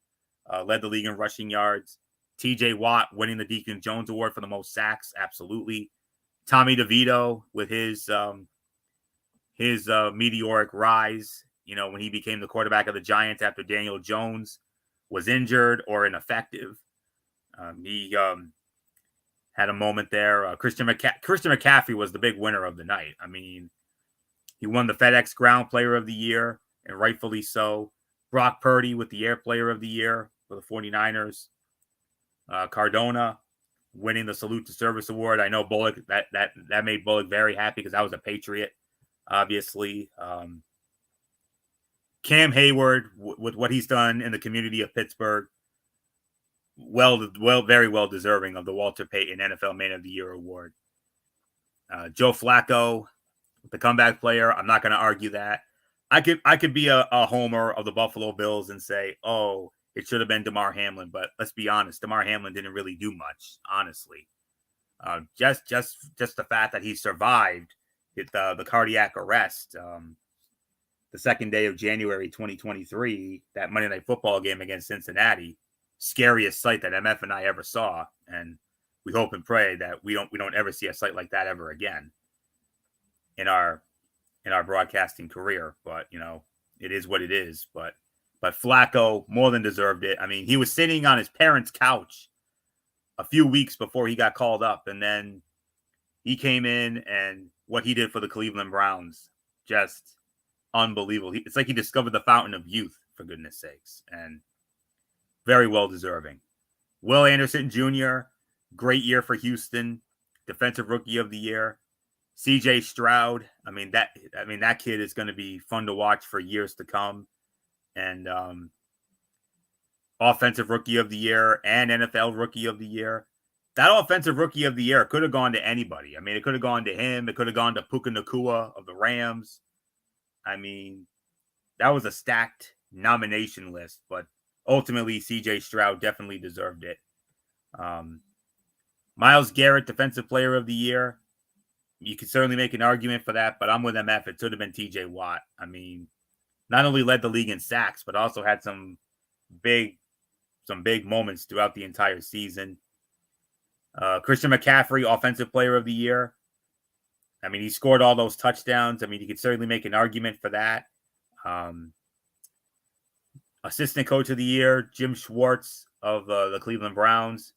led the league in rushing yards. TJ Watt winning the Deacon Jones Award for the most sacks. Absolutely. Tommy DeVito with his meteoric rise, when he became the quarterback of the Giants after Daniel Jones was injured or ineffective. He had a moment there. Christian McCaffrey was the big winner of the night. I mean, he won the FedEx Ground Player of the Year, and rightfully so. Brock Purdy with the Air Player of the Year for the 49ers. Cardona winning the Salute to Service Award. I know Bullock, that made Bullock very happy because I was a Patriot, obviously. Cam Hayward, with what he's done in the community of Pittsburgh, very well deserving of the Walter Payton NFL Man of the Year award. Joe Flacco, the comeback player. I'm not going to argue that. I could be a homer of the Buffalo Bills and say, oh, it should have been Damar Hamlin, but let's be honest, Damar Hamlin didn't really do much, honestly. Just the fact that he survived the cardiac arrest the second day of January 2023, that Monday Night Football game against Cincinnati, scariest sight that MF and I ever saw, and we hope and pray that we don't ever see a sight like that ever again in our broadcasting career. But it is what it is. But Flacco more than deserved it. I mean, he was sitting on his parents' couch a few weeks before he got called up, and then he came in, and what he did for the Cleveland Browns, just unbelievable. It's like he discovered the fountain of youth, for goodness sakes, and very well deserving. Will Anderson Jr., great year for Houston, Defensive Rookie of the Year. CJ Stroud, I mean that kid is going to be fun to watch for years to come. And Offensive Rookie of the Year and NFL Rookie of the Year. that offensive rookie of the year could have gone to anybody. I mean, it could have gone to him. It could have gone to Puka Nacua of the Rams. I mean, that was a stacked nomination list, but ultimately CJ Stroud definitely deserved it. Myles Garrett, defensive player of the year. You could certainly make an argument for that, but I'm with MF. It should have been TJ Watt. I mean, not only led the league in sacks, but also had some big moments throughout the entire season. Christian McCaffrey, offensive player of the year. I mean, he scored all those touchdowns. I mean, you could certainly make an argument for that. Assistant coach of the year, Jim Schwartz of the Cleveland Browns.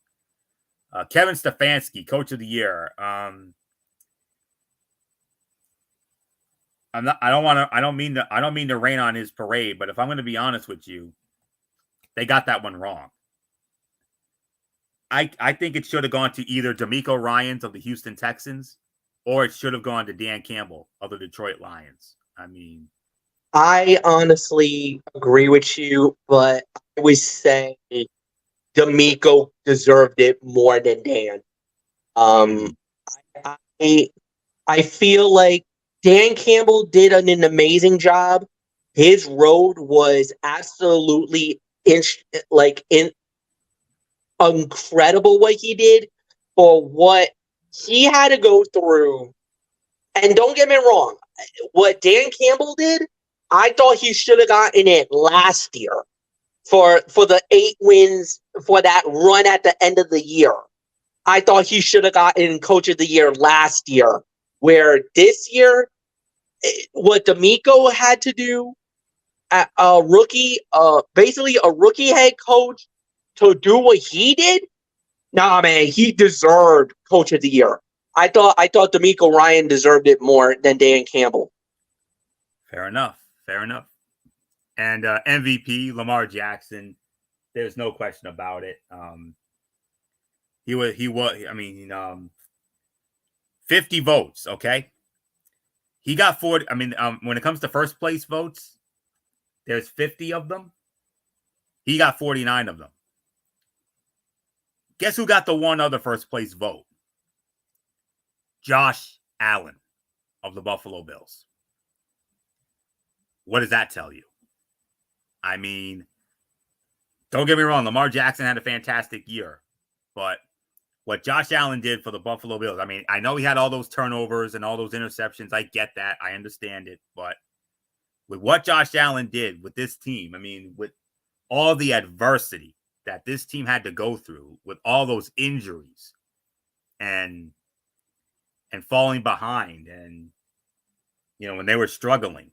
Kevin Stefanski, coach of the year. I don't mean to rain on his parade, but if I'm going to be honest with you, they got that one wrong. I think it should have gone to either D'Amico Ryans of the Houston Texans, or it should have gone to Dan Campbell of the Detroit Lions. I mean, I honestly agree with you, but I would say D'Amico deserved it more than Dan. I feel like Dan Campbell did an amazing job. His road was absolutely incredible what he did for what he had to go through. And don't get me wrong, what Dan Campbell did, I thought he should have gotten it last year for the 8 wins for that run at the end of the year. I thought he should have gotten Coach of the Year last year, where this year, what D'Amico had to do, basically a rookie head coach, to do what he did. Nah, man, he deserved Coach of the Year. I thought D'Amico Ryan deserved it more than Dan Campbell. Fair enough. And MVP Lamar Jackson, there's no question about it. He was. I mean, 50 votes. Okay, he got 40. I mean, when it comes to first place votes, there's 50 of them. He got 49 of them. Guess who got the one other first place vote? Josh Allen of the Buffalo Bills. What does that tell you? I mean, don't get me wrong, Lamar Jackson had a fantastic year, but what Josh Allen did for the Buffalo Bills, I mean, I know he had all those turnovers and all those interceptions. I get that. I understand it. But with what Josh Allen did with this team, I mean, with all the adversity that this team had to go through, with all those injuries and falling behind, and when they were struggling,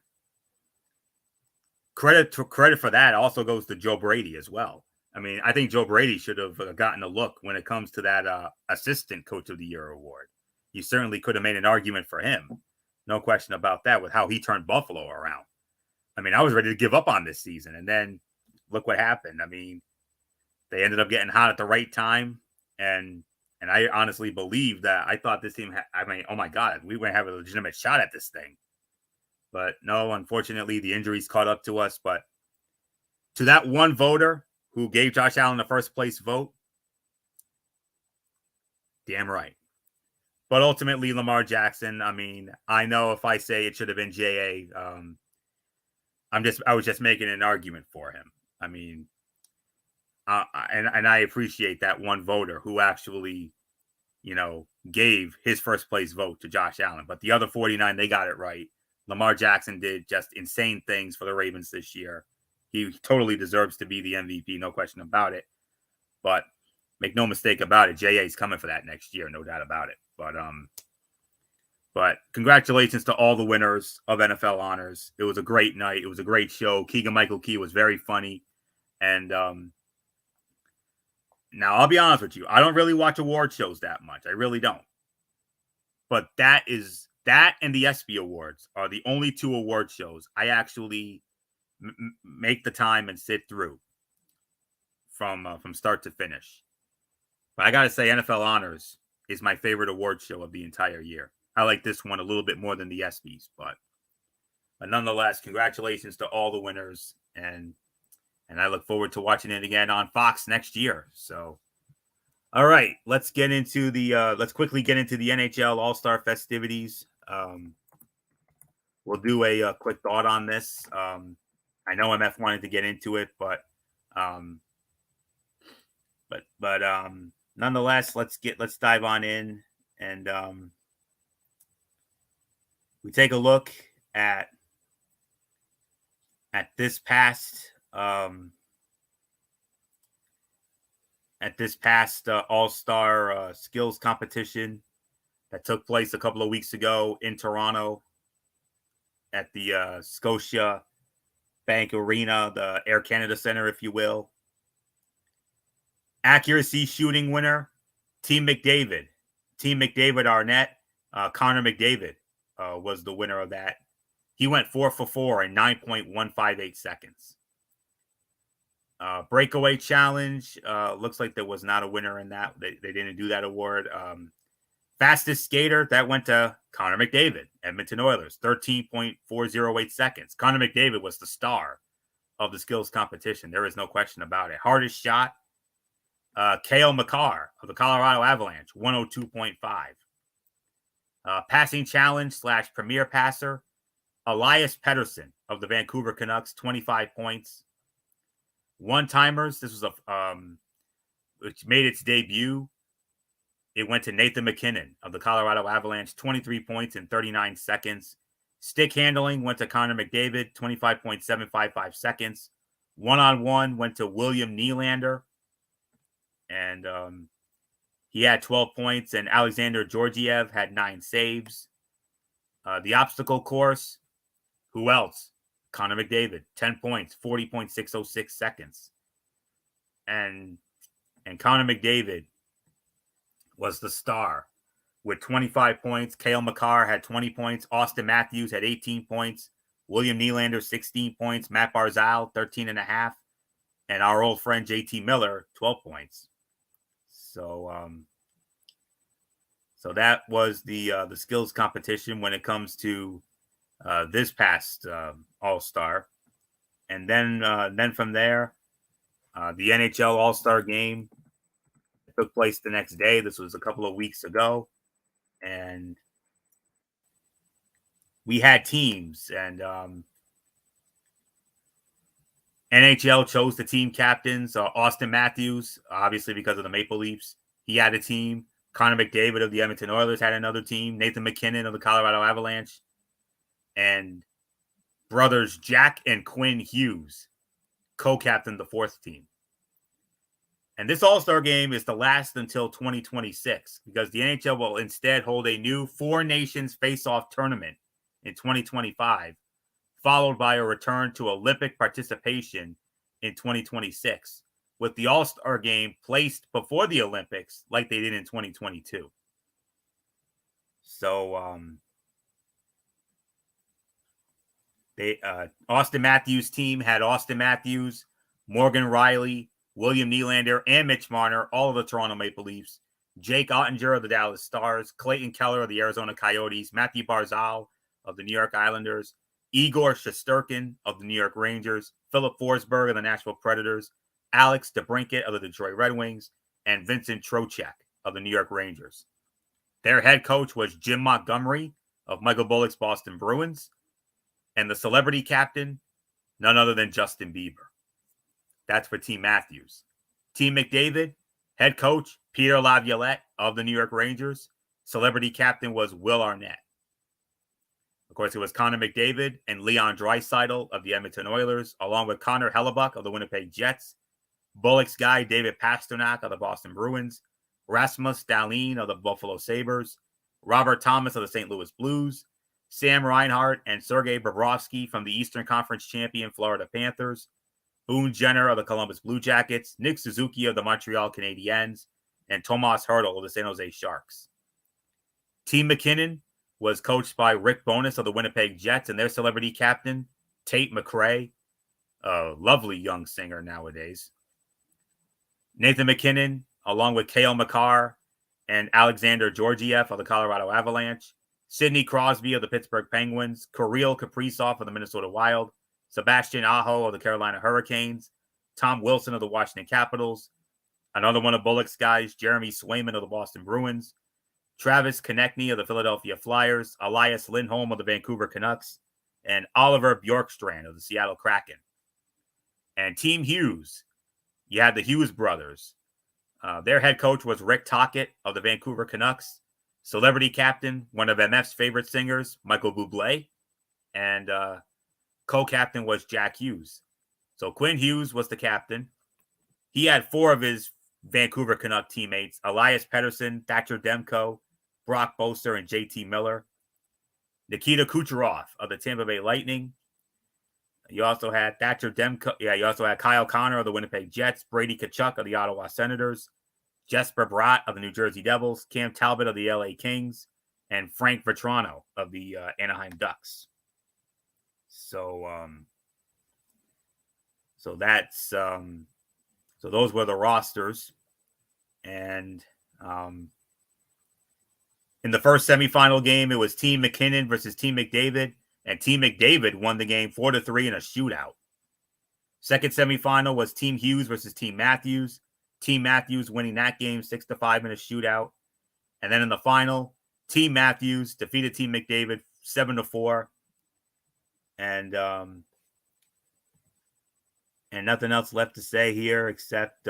credit for that also goes to Joe Brady as well. I mean, I think Joe Brady should have gotten a look when it comes to that assistant coach of the year award. You certainly could have made an argument for him. No question about that, with how he turned Buffalo around. I mean, I was ready to give up on this season, and then look what happened. I mean, they ended up getting hot at the right time, and I honestly believe that I thought this team oh my God, we were going to have a legitimate shot at this thing. But no, unfortunately, the injuries caught up to us. But to that one voter who gave Josh Allen the first place vote, damn right. But ultimately, Lamar Jackson, I mean, I know if I say it should have been J.A., I was just making an argument for him. I mean, and I appreciate that one voter who actually, gave his first place vote to Josh Allen. But the other 49, they got it right. Lamar Jackson did just insane things for the Ravens this year. He totally deserves to be the MVP, no question about it. But make no mistake about it, J.A. is coming for that next year, no doubt about it. But congratulations to all the winners of NFL honors. It was a great night. It was a great show. Keegan-Michael Key was very funny. And now I'll be honest with you, I don't really watch award shows that much. I really don't. But that and the ESPY Awards are the only 2 award shows I actually make the time and sit through from start to finish. But I got to say, NFL Honors is my favorite award show of the entire year. I like this one a little bit more than the ESPYs, but nonetheless, congratulations to all the winners, and I look forward to watching it again on Fox next year. So All right, let's get into the let's quickly get into the NHL All-Star festivities. We'll do a quick thought on this. I know MF wanted to get into it, um, nonetheless, let's dive on in and we take a look at this past All-Star skills competition that took place a couple of weeks ago in Toronto at the Scotia Bank Arena, the Air Canada Center, if you will. Accuracy shooting winner, Team McDavid. Team McDavid Arnett, Connor McDavid was the winner of that. He went 4 for 4 in 9.158 seconds. Breakaway challenge, looks like there was not a winner in that. They didn't do that award. Fastest skater, that went to Connor McDavid, Edmonton Oilers, 13.408 seconds. Connor McDavid was the star of the skills competition. There is no question about it. Hardest shot, Cale Makar of the Colorado Avalanche, 102.5. Passing challenge / premier passer, Elias Pettersson of the Vancouver Canucks, 25 points. One-timers, this was which made its debut. It went to Nathan MacKinnon of the Colorado Avalanche, 23 points in 39 seconds. Stick handling went to Connor McDavid, 25.755 seconds. One-on-one went to William Nylander, and he had 12 points, and Alexander Georgiev had 9 saves. The obstacle course, who else? Connor McDavid, 10 points, 40.606 seconds. And Connor McDavid was the star with 25 points. Cale Makar had 20 points. Austin Matthews had 18 points. William Nylander, 16 points. Matt Barzal, 13.5. And our old friend JT Miller, 12 points. So that was the skills competition when it comes to this past All-Star. And then from there, the NHL All-Star game took place the next day. This was a couple of weeks ago. And we had teams, and NHL chose the team captains. Austin Matthews, obviously because of the Maple Leafs, he had a team. Connor McDavid of the Edmonton Oilers had another team. Nathan MacKinnon of the Colorado Avalanche. And brothers Jack and Quinn Hughes co-captained the fourth team. And this All-Star game is to last until 2026 because the NHL will instead hold a new 4 nations face-off tournament in 2025, followed by a return to Olympic participation in 2026, with the All-Star game placed before the Olympics like they did in 2022. So Austin Matthews' team had Austin Matthews, Morgan Riley, William Nylander, and Mitch Marner, all of the Toronto Maple Leafs. Jake Ottinger of the Dallas Stars, Clayton Keller of the Arizona Coyotes, Matthew Barzal of the New York Islanders, Igor Shesterkin of the New York Rangers, Philip Forsberg of the Nashville Predators, Alex DeBrincat of the Detroit Red Wings, and Vincent Trocheck of the New York Rangers. Their head coach was Jim Montgomery of Michael Bullock's Boston Bruins, and the celebrity captain, none other than Justin Bieber. That's for Team Matthews. Team McDavid, head coach Peter Laviolette of the New York Rangers. Celebrity captain was Will Arnett. Of course, it was Connor McDavid and Leon Draisaitl of the Edmonton Oilers, along with Connor Hellebuck of the Winnipeg Jets, Bullock's guy David Pastrnak of the Boston Bruins, Rasmus Dahlin of the Buffalo Sabres, Robert Thomas of the St. Louis Blues, Sam Reinhart and Sergei Bobrovsky from the Eastern Conference champion Florida Panthers, Boone Jenner of the Columbus Blue Jackets, Nick Suzuki of the Montreal Canadiens, and Tomas Hertl of the San Jose Sharks. Team MacKinnon was coached by Rick Bowness of the Winnipeg Jets and their celebrity captain, Tate McRae, a lovely young singer nowadays. Nathan MacKinnon, along with Cale Makar and Alexander Georgiev of the Colorado Avalanche, Sidney Crosby of the Pittsburgh Penguins, Kirill Kaprizov of the Minnesota Wild, Sebastian Aho of the Carolina Hurricanes, Tom Wilson of the Washington Capitals, Another one of Bullock's guys, Jeremy Swayman of the Boston Bruins, Travis Konechny of the Philadelphia Flyers, Elias Lindholm of the Vancouver Canucks, and Oliver Bjorkstrand of the Seattle Kraken. And Team Hughes, you had the Hughes brothers. Their head coach was Rick Tocchet of the Vancouver Canucks. Celebrity captain, one of MF's favorite singers, Michael Bublé. And co-captain was Jack Hughes. So Quinn Hughes was the captain. He had 4 of his Vancouver Canuck teammates, Elias Pettersson, Thatcher Demko, Brock Boster, and JT Miller. Nikita Kucherov of the Tampa Bay Lightning. You also had Thatcher Demko. Yeah, you also had Kyle Connor of the Winnipeg Jets, Brady Tkachuk of the Ottawa Senators, Jesper Bratt of the New Jersey Devils, Cam Talbot of the LA Kings, and Frank Vetrano of the Anaheim Ducks. So those were the rosters. And in the first semifinal game, it was Team McKinnon versus Team McDavid, and Team McDavid won the game 4-3 in a shootout. Second semifinal was Team Hughes versus Team Matthews. Team Matthews winning that game 6-5 in a shootout. And then in the final, Team Matthews defeated Team McDavid 7-4. And nothing else left to say here except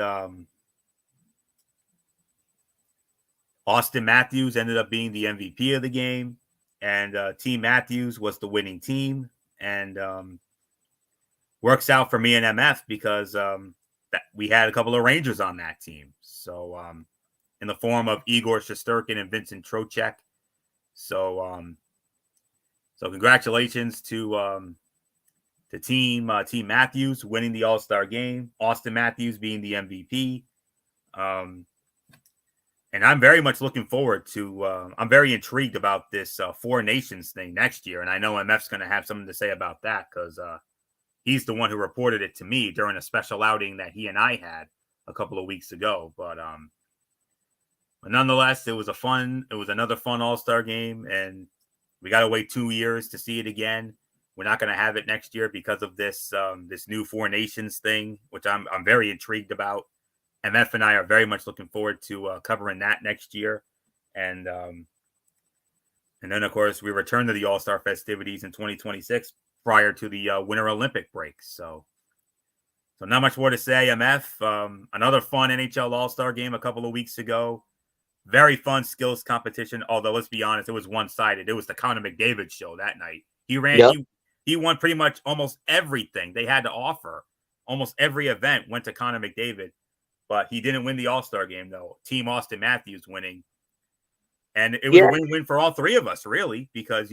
Austin Matthews ended up being the MVP of the game, and Team Matthews was the winning team. And works out for me and MF because we had a couple of Rangers on that team. So in the form of Igor Shesterkin and Vincent Trocheck. So congratulations to Team Matthews winning the All-Star game. Austin Matthews being the MVP. And I'm very much looking forward to, I'm very intrigued about this 4 Nations thing next year. And I know MF's going to have something to say about that because he's the one who reported it to me during a special outing that he and I had a couple of weeks ago. But nonetheless, it was another fun All-Star game. And we got to wait 2 years to see it again. We're not going to have it next year because of this new 4 Nations thing, which I'm very intrigued about. MF and I are very much looking forward to covering that next year. And then, of course, we return to the All-Star festivities in 2026 prior to the Winter Olympic break. So not much more to say, MF. Another fun NHL All-Star game a couple of weeks ago. Very fun skills competition, although let's be honest, it was one-sided. It was the Connor McDavid show that night. He ran, yep. He won pretty much almost everything they had to offer. Almost every event went to Connor McDavid. But he didn't win the All-Star game, though. Team Austin Matthews winning. And it was a win-win for all 3 of us, really, because,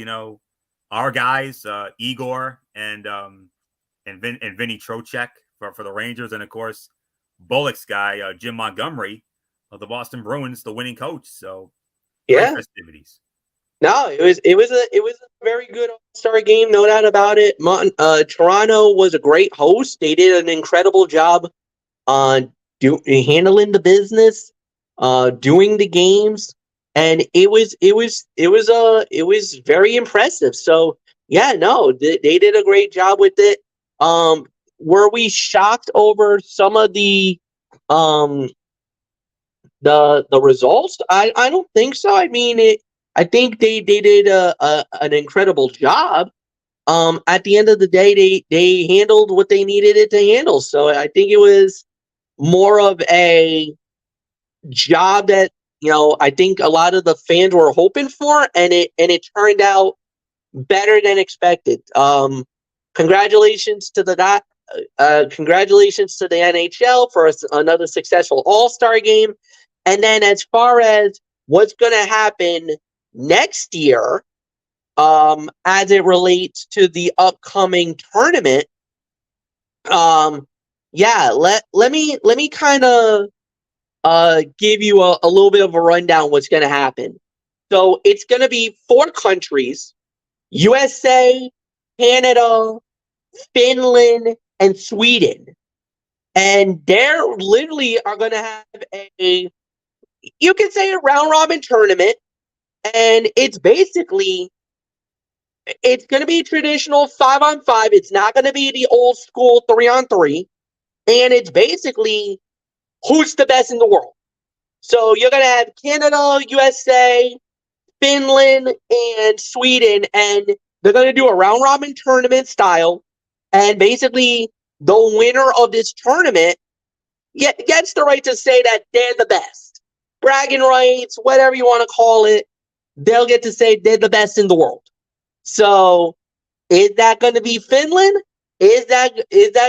our guys, Igor and Vinny Trocheck for the Rangers, and, of course, Bullock's guy, Jim Montgomery of the Boston Bruins, the winning coach. So, great festivities. No, it was a very good All-Star game, no doubt about it. Toronto was a great host. They did an incredible job on handling the business, doing the games, and it was very impressive. So they did a great job with it. Were we shocked over some of the results? I don't think so. I mean, I think they did an incredible job. At the end of the day, they handled what they needed it to handle. So I think it was more of a job that I think a lot of the fans were hoping for, and it turned out better than expected. Congratulations to the NHL for another successful All-Star game. And then as far as what's going to happen next year, as it relates to the upcoming tournament, let me kind of give you a little bit of a rundown what's going to happen. So it's going to be 4 countries: USA, Canada, Finland, and Sweden. And they're literally are going to have you can say a round robin tournament. And it's going to be traditional 5-on-5. It's not going to be the old school 3-on-3. And it's basically who's the best in the world. So you're going to have Canada, USA, Finland, and Sweden, and they're going to do a round robin tournament style. And basically, the winner of this tournament gets the right to say that they're the best. Bragging rights, whatever you want to call it, they'll get to say they're the best in the world. So, is that going to be Finland? Is that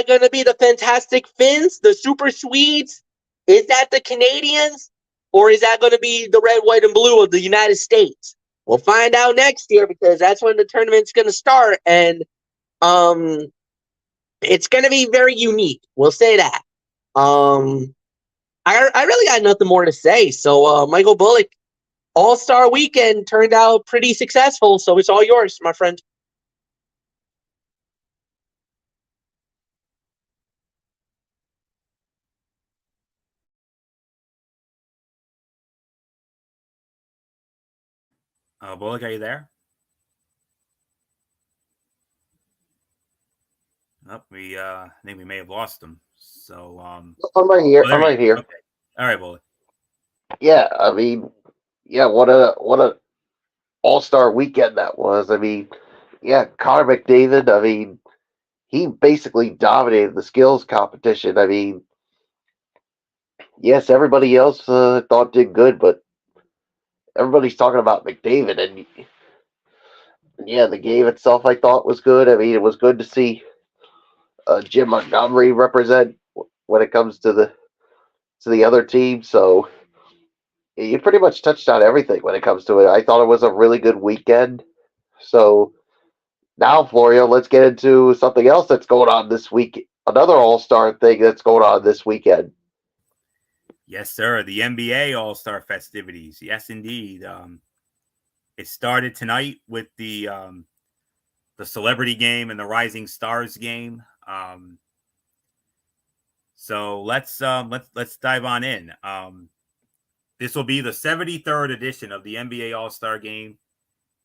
going to be the fantastic Finns, the super Swedes? Is that the Canadians? Or is that going to be the red, white, and blue of the United States? We'll find out next year because that's when the tournament's going to start. And it's going to be very unique. We'll say that. I really got nothing more to say. So, Michael Bullock, All-Star Weekend turned out pretty successful. So it's all yours, my friend. Bullock, are you there? Oh, I think we may have lost him. So, I'm right here. I'm right here. Okay. All right, Bullock. Yeah, I mean, yeah, what a all-star weekend that was. I mean, yeah, Connor McDavid, I mean, he basically dominated the skills competition. I mean, yes, everybody else thought did good, but everybody's talking about McDavid, and yeah, the game itself I thought was good. I mean, it was good to see Jim Montgomery represent when it comes to the other team. So you pretty much touched on everything when it comes to it. I thought it was a really good weekend. So now, Florio, let's get into something else that's going on this week. Another All-Star thing that's going on this weekend. Yes, sir. The NBA All-Star festivities. Yes, indeed. It started tonight with the celebrity game and the Rising Stars game. So let's dive on in. This will be the 73rd edition of the NBA All-Star Game.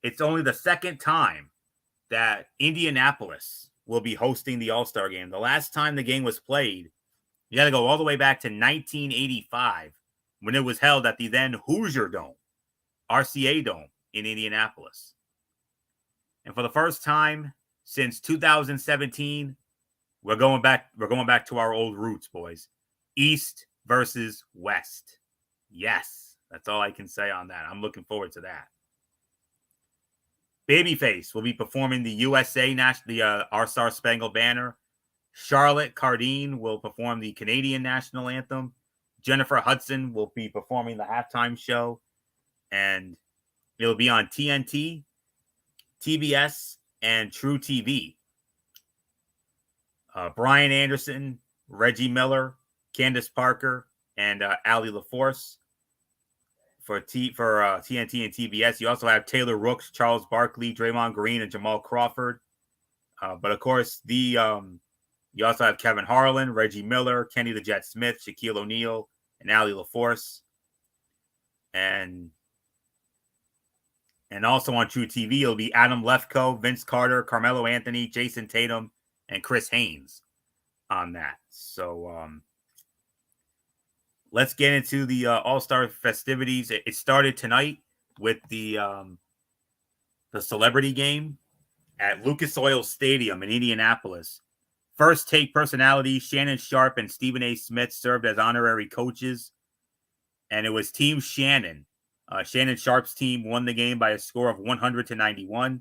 It's only the second time that Indianapolis will be hosting the All-Star Game. The last time the game was played, you got to go all the way back to 1985 when it was held at the then Hoosier Dome, RCA Dome in Indianapolis. And for the first time since 2017, we're going back to our old roots, boys. East versus West. Yes, that's all I can say on that. I'm looking forward to that. Babyface will be performing the USA Our Star Spangled Banner. Charlotte Cardine will perform the Canadian national anthem. Jennifer Hudson will be performing the halftime show, and it'll be on TNT, TBS, and True TV. Brian Anderson, Reggie Miller, Candace Parker, and Allie LaForce for TNT and TBS. You also have Taylor Rooks, Charles Barkley, Draymond Green, and Jamal Crawford. But of course, you also have Kevin Harlan, Reggie Miller, Kenny the Jet Smith, Shaquille O'Neal, and Allie LaForce. And also on True TV, it'll be Adam Lefkoe, Vince Carter, Carmelo Anthony, Jason Tatum, and Chris Haynes on that. So let's get into the All-Star festivities. It started tonight with the celebrity game at Lucas Oil Stadium in Indianapolis. First Take personalities Shannon Sharpe and Stephen A. Smith served as honorary coaches, and it was Team Shannon. Shannon Sharpe's team won the game by a score of 100-91.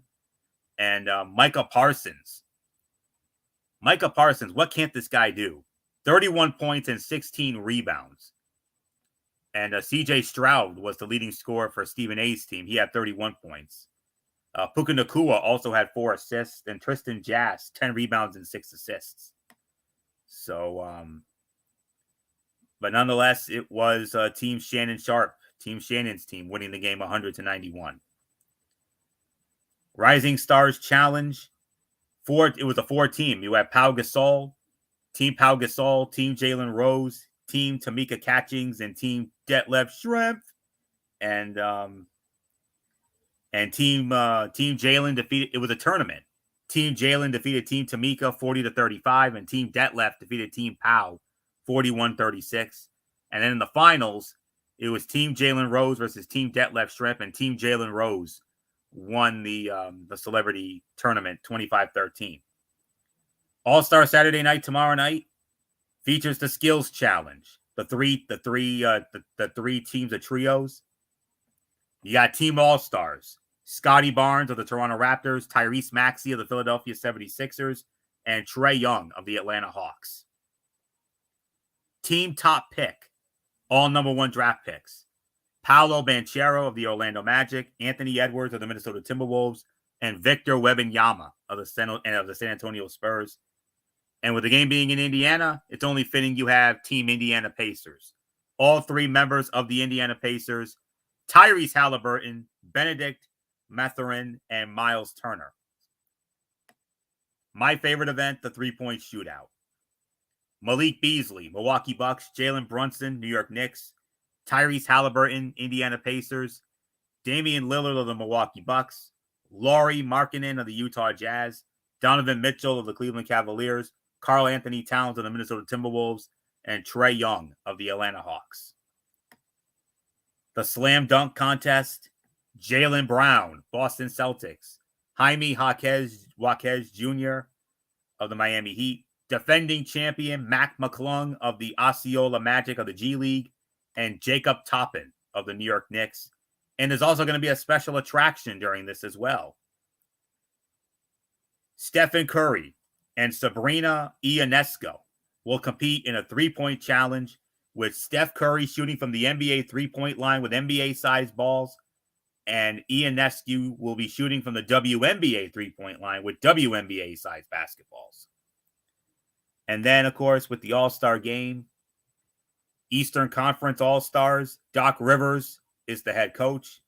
And Micah Parsons, what can't this guy do? 31 points and 16 rebounds. And C.J. Stroud was the leading scorer for Stephen A.'s team. He had 31 points. Puka Nacua also had 4 assists, and Tristan Jass 10 rebounds and 6 assists. So, but nonetheless, it was Team Shannon Sharpe, Team Shannon's team, winning the game 100-91. Rising Stars Challenge. It was a 4-team. You had Pau Gasol, Team Jalen Rose, Team Tamika Catchings, and Team Detlef Schrempf. And Team Jalen defeated. It was a tournament. Team Jalen defeated Team Tamika 40-35, and Team Detlef defeated Team Pau 41-36. And then in the finals, it was Team Jalen Rose versus Team Detlef Shrimp, and Team Jalen Rose won the celebrity tournament 25-13. All-Star Saturday night tomorrow night features the skills challenge. The three teams of trios. You got Team All-Stars. Scotty Barnes of the Toronto Raptors, Tyrese Maxey of the Philadelphia 76ers, and Trae Young of the Atlanta Hawks. Team Top Pick. All number 1 draft picks. Paolo Banchero of the Orlando Magic, Anthony Edwards of the Minnesota Timberwolves, and Victor Wembanyama of the San Antonio Spurs. And with the game being in Indiana, it's only fitting you have Team Indiana Pacers. All 3 members of the Indiana Pacers, Tyrese Halliburton, Benedict Mathurin, and Miles Turner. My favorite event, the 3-point shootout. Malik Beasley, Milwaukee Bucks, Jalen Brunson, New York Knicks, Tyrese Halliburton, Indiana Pacers, Damian Lillard of the Milwaukee Bucks, Lauri Markkanen of the Utah Jazz, Donovan Mitchell of the Cleveland Cavaliers, Karl Anthony Towns of the Minnesota Timberwolves, and Trae Young of the Atlanta Hawks. The slam dunk contest, Jaylen Brown, Boston Celtics, Jaime Jaquez Jr. of the Miami Heat, defending champion Mac McClung of the Osceola Magic of the G League, and Jacob Toppin of the New York Knicks. And there's also going to be a special attraction during this as well. Stephen Curry and Sabrina Ionesco will compete in a 3-point challenge, with Steph Curry shooting from the NBA 3-point line with NBA-sized balls, and Ionescu will be shooting from the WNBA 3-point line with WNBA-sized basketballs. And then, of course, with the All-Star game, Eastern Conference All-Stars, Doc Rivers is the head coach.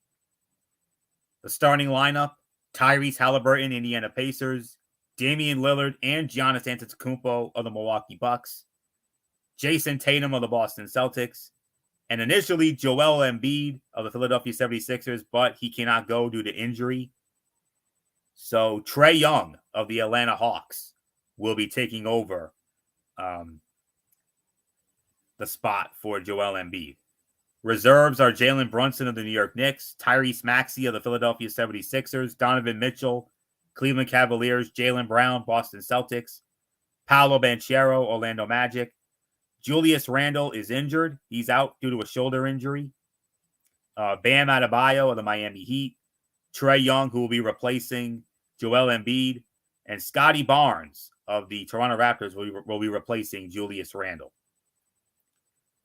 The starting lineup, Tyrese Halliburton, Indiana Pacers, Damian Lillard and Giannis Antetokounmpo of the Milwaukee Bucks, Jason Tatum of the Boston Celtics, and initially Joel Embiid of the Philadelphia 76ers, but he cannot go due to injury. So Trae Young of the Atlanta Hawks will be taking over the spot for Joel Embiid. Reserves are Jalen Brunson of the New York Knicks, Tyrese Maxey of the Philadelphia 76ers, Donovan Mitchell, Cleveland Cavaliers, Jaylen Brown, Boston Celtics, Paolo Banchero, Orlando Magic. Julius Randle is injured. He's out due to a shoulder injury. Bam Adebayo of the Miami Heat, Trae Young, who will be replacing Joel Embiid, and Scotty Barnes of the Toronto Raptors will be replacing Julius Randle.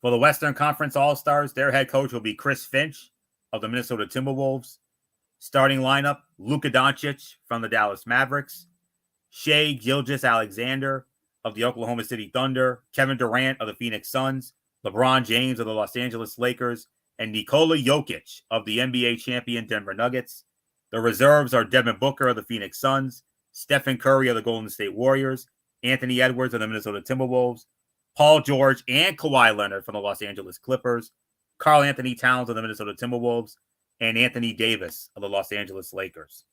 For the Western Conference All-Stars, their head coach will be Chris Finch of the Minnesota Timberwolves. Starting lineup, Luka Doncic from the Dallas Mavericks, Shai Gilgeous-Alexander of the Oklahoma City Thunder, Kevin Durant of the Phoenix Suns, LeBron James of the Los Angeles Lakers, and Nikola Jokic of the NBA champion Denver Nuggets. The reserves are Devin Booker of the Phoenix Suns, Stephen Curry of the Golden State Warriors, Anthony Edwards of the Minnesota Timberwolves, Paul George and Kawhi Leonard from the Los Angeles Clippers, Karl Anthony Towns of the Minnesota Timberwolves, and Anthony Davis of the Los Angeles Lakers.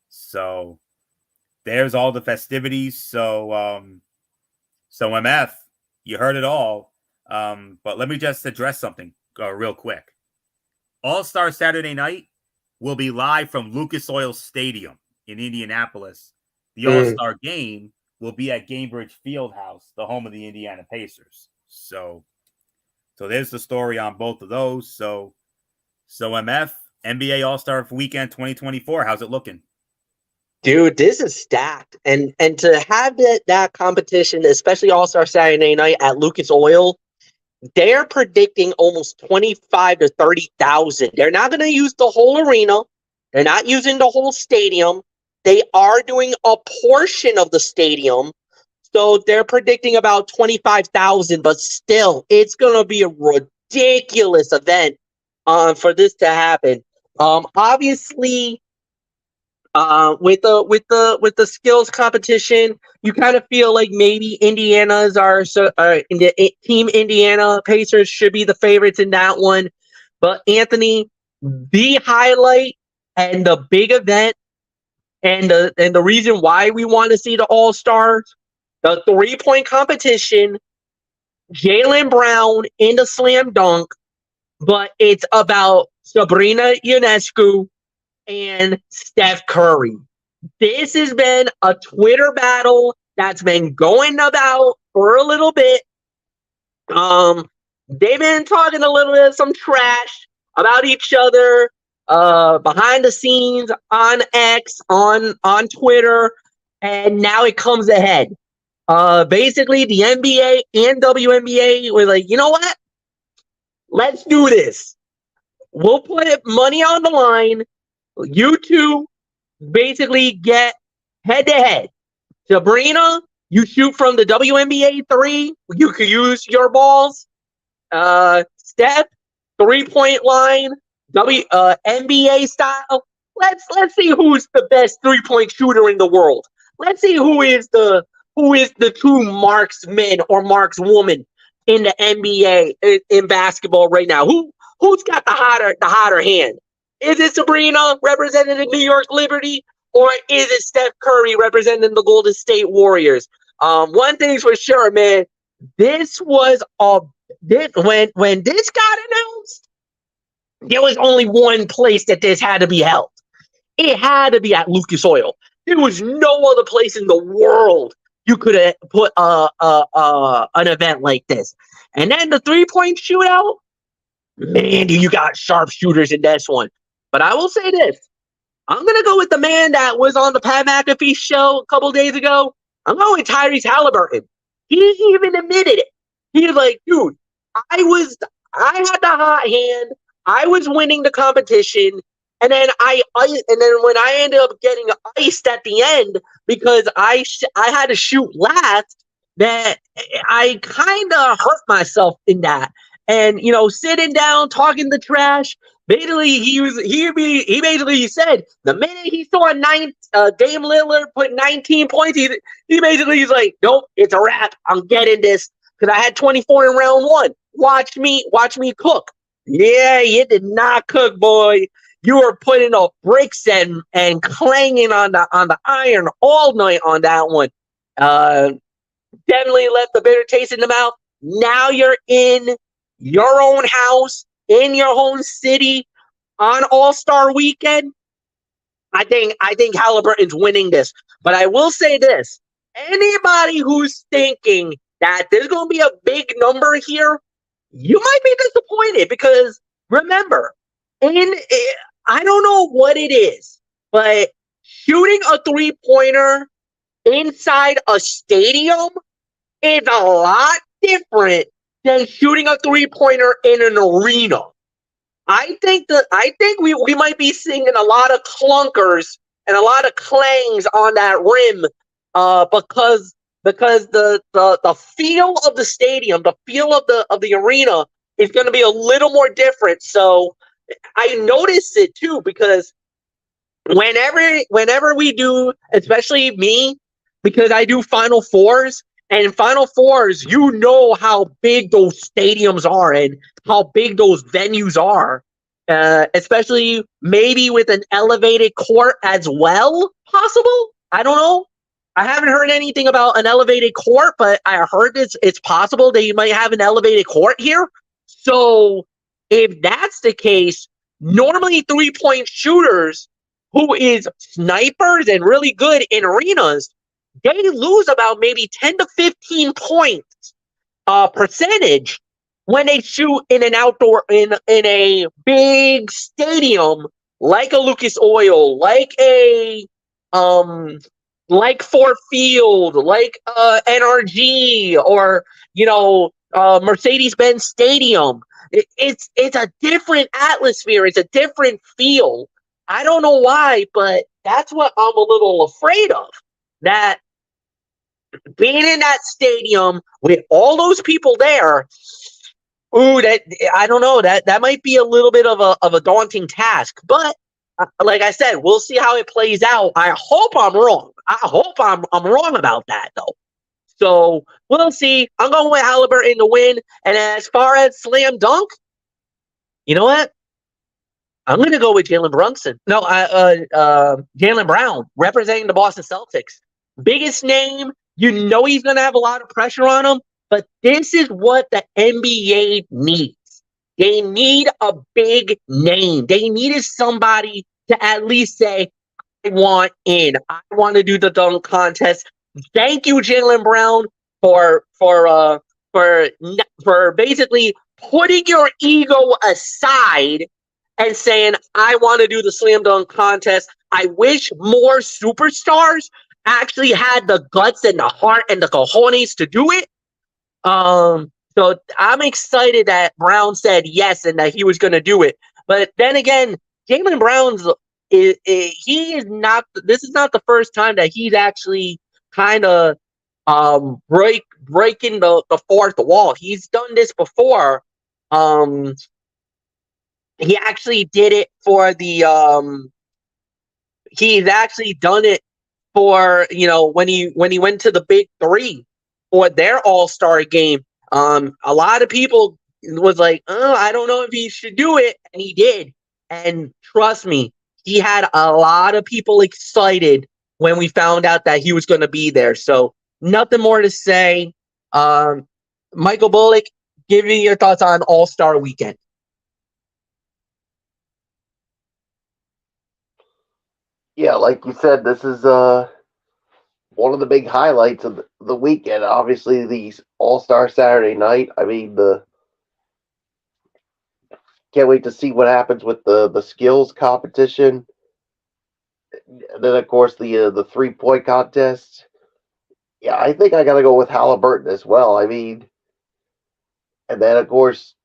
So there's all the festivities. So MF, you heard it all. But let me just address something real quick. All-Star Saturday night will be live from Lucas Oil Stadium in Indianapolis. The All-Star game will be at Gainbridge Fieldhouse, the home of the Indiana Pacers. So there's the story on both of those. So MF, NBA All-Star Weekend 2024, how's it looking? Dude, this is stacked. And to have that competition, especially All-Star Saturday night at Lucas Oil, they're predicting almost 25 to 30,000. They're not going to use the whole arena. They're not using the whole stadium. They are doing a portion of the stadium. So they're predicting about 25,000, but still, it's going to be a ridiculous event for this to happen. Obviously, with the skills competition, you kind of feel like maybe Team Indiana Pacers should be the favorites in that one. But Anthony, the highlight and the big event and the reason why we want to see the All-Stars, the 3-point competition Jaylen Brown in the slam dunk, but it's about Sabrina Ionescu and Steph Curry. This has been a Twitter battle that's been going about for a little bit. They've been talking a little bit of some trash about each other behind the scenes on X, on Twitter, and now it comes ahead. Basically, the NBA and WNBA were like, you know what? Let's do this. We'll put money on the line. You two basically get head-to-head. Sabrina, you shoot from the WNBA 3. You can use your balls. Steph, 3-point line, NBA style. Let's see who's the best 3-point shooter in the world. Let's see who is the true marksman or markswoman in the NBA in basketball right now. Who's got the hotter hand? Is it Sabrina representing the New York Liberty, or is it Steph Curry representing the Golden State Warriors? One thing's for sure, man. This was when this got announced, there was only one place that this had to be held. It had to be at Lucas Oil. There was no other place in the world you could have put an event like this. And then the 3-point shootout, man, you got sharpshooters in this one. But I will say this. I'm going to go with the man that was on the Pat McAfee show a couple days ago. I'm going with Tyrese Halliburton. He even admitted it. He's like, dude, I had the hot hand. I was winning the competition. And then when I ended up getting iced at the end because I had to shoot last, that I kind of hurt myself in that. And, sitting down, talking the trash, basically, he basically said the minute he saw Dame Lillard put 19 points, he basically is like, nope, it's a wrap. I'm getting this because I had 24 in round 1. Watch me cook. Yeah, you did not cook, boy. You were putting up bricks and clanging on the iron all night on that one. Definitely left the bitter taste in the mouth. Now you're in your own house, in your own city, on All-Star Weekend. I think Halliburton's winning this. But I will say this. Anybody who's thinking that there's going to be a big number here, you might be disappointed because, remember, I don't know what it is, but shooting a 3-pointer inside a stadium is a lot different than shooting a 3-pointer in an arena. I think we might be seeing a lot of clunkers and a lot of clangs on that rim, because the feel of the stadium, the feel of the arena is going to be a little more different. So I notice it too because whenever we do, especially me, because I do Final Fours. And in Final Fours, you know how big those stadiums are and how big those venues are, especially maybe with an elevated court as well, possible? I don't know. I haven't heard anything about an elevated court, but I heard it's possible that you might have an elevated court here. So if that's the case, normally 3-point shooters who is snipers and really good in arenas, they lose about maybe 10 to 15 points percentage when they shoot in an outdoor in a big stadium like a Lucas Oil, like a like Ford Field, like NRG, or Mercedes-Benz Stadium. It's a different atmosphere. It's a different feel. I don't know why, but that's what I'm a little afraid of. That being in that stadium with all those people there, that I don't know, that might be a little bit of a daunting task. But like I said, we'll see how it plays out. I hope I'm wrong. I hope I'm wrong about that though. So we'll see. I'm going with Halliburton to win. And as far as slam dunk, you know what? I'm going to go with Jaylen Brown, representing the Boston Celtics. Biggest name. You know he's going to have a lot of pressure on him. But this is what the NBA needs. They need a big name. They needed somebody to at least say, I want in. I want to do the dunk contest. Thank you, Jaylen Brown, for basically putting your ego aside and saying, I want to do the slam dunk contest. I wish more superstars actually had the guts and the heart and the cojones to do it. So I'm excited that Brown said yes and that he was going to do it. But then again, Jaylen Brown's he is not. This is not the first time that he's actually kind of breaking the fourth wall. He's done this before. He actually did it for the. He's actually done it for when he went to the Big Three for their All-Star game. A lot of people was like, oh, I don't know if he should do it, and he did. And trust me, he had a lot of people excited when we found out that he was going to be there. So nothing more to say. Michael Bullock, give me your thoughts on All-Star Weekend. Yeah, like you said, this is one of the big highlights of the weekend. Obviously, the All-Star Saturday night. I mean, can't wait to see what happens with the skills competition. And then, of course, the 3-point contest. Yeah, I think I got to go with Halliburton as well. I mean, and then, of course,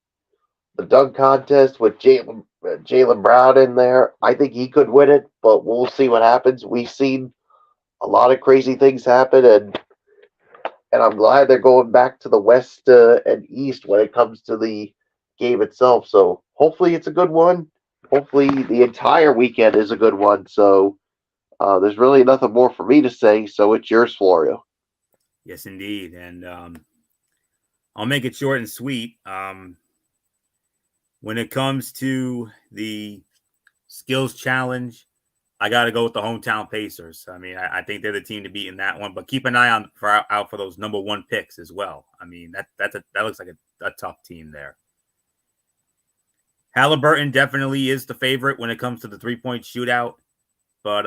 the dunk contest with Jaylen Brown in there. I think he could win it, but we'll see what happens. We've seen a lot of crazy things happen, and I'm glad they're going back to the West and East when it comes to the game itself. So hopefully it's a good one. Hopefully the entire weekend is a good one. So there's really nothing more for me to say. So it's yours, Florio. Yes, indeed. And I'll make it short and sweet. When it comes to the skills challenge, I got to go with the hometown Pacers. I mean, I think they're the team to beat in that one, but keep an eye out for those number one picks as well. I mean, that looks like a tough team there. Halliburton definitely is the favorite when it comes to the 3-point shootout, but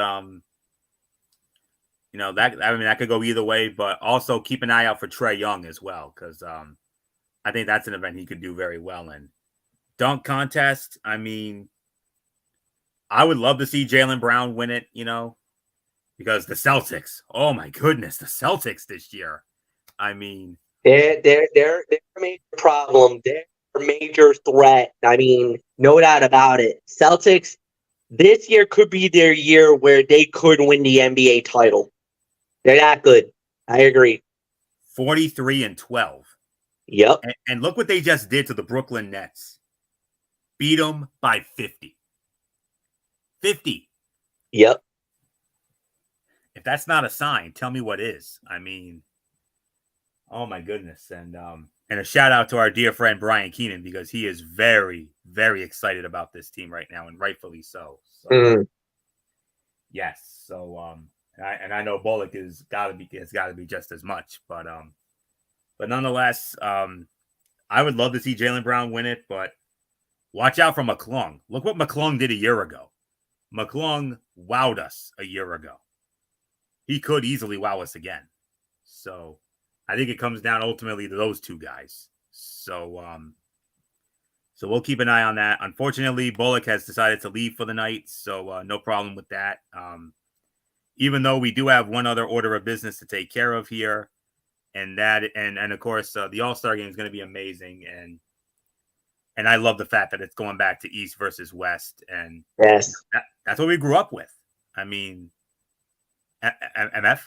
that could go either way. But also keep an eye out for Trae Young as well, because I think that's an event he could do very well in. Dunk contest, I mean, I would love to see Jaylen Brown win it, because the Celtics, oh my goodness, the Celtics this year. I mean, they're a major problem. They're a major threat. I mean, no doubt about it. Celtics this year could be their year where they could win the NBA title. They're that good. I agree. 43-12. Yep. And look what they just did to the Brooklyn Nets. Beat them by 50. 50. Yep. If that's not a sign, tell me what is. I mean, oh my goodness. And a shout out to our dear friend Brian Keenan, because he is very, very excited about this team right now, and rightfully so. Yes. So I know Bullock has got to be just as much, but nonetheless, I would love to see Jaylen Brown win it, but watch out for McClung. Look what McClung did a year ago. McClung wowed us a year ago. He could easily wow us again. So I think it comes down ultimately to those two guys. So we'll keep an eye on that. Unfortunately, Bullock has decided to leave for the night, so no problem with that. Even though we do have one other order of business to take care of here, and of course the All-Star game is going to be amazing, and I love the fact that it's going back to East versus West, and yes, that's what we grew up with. I mean, MF.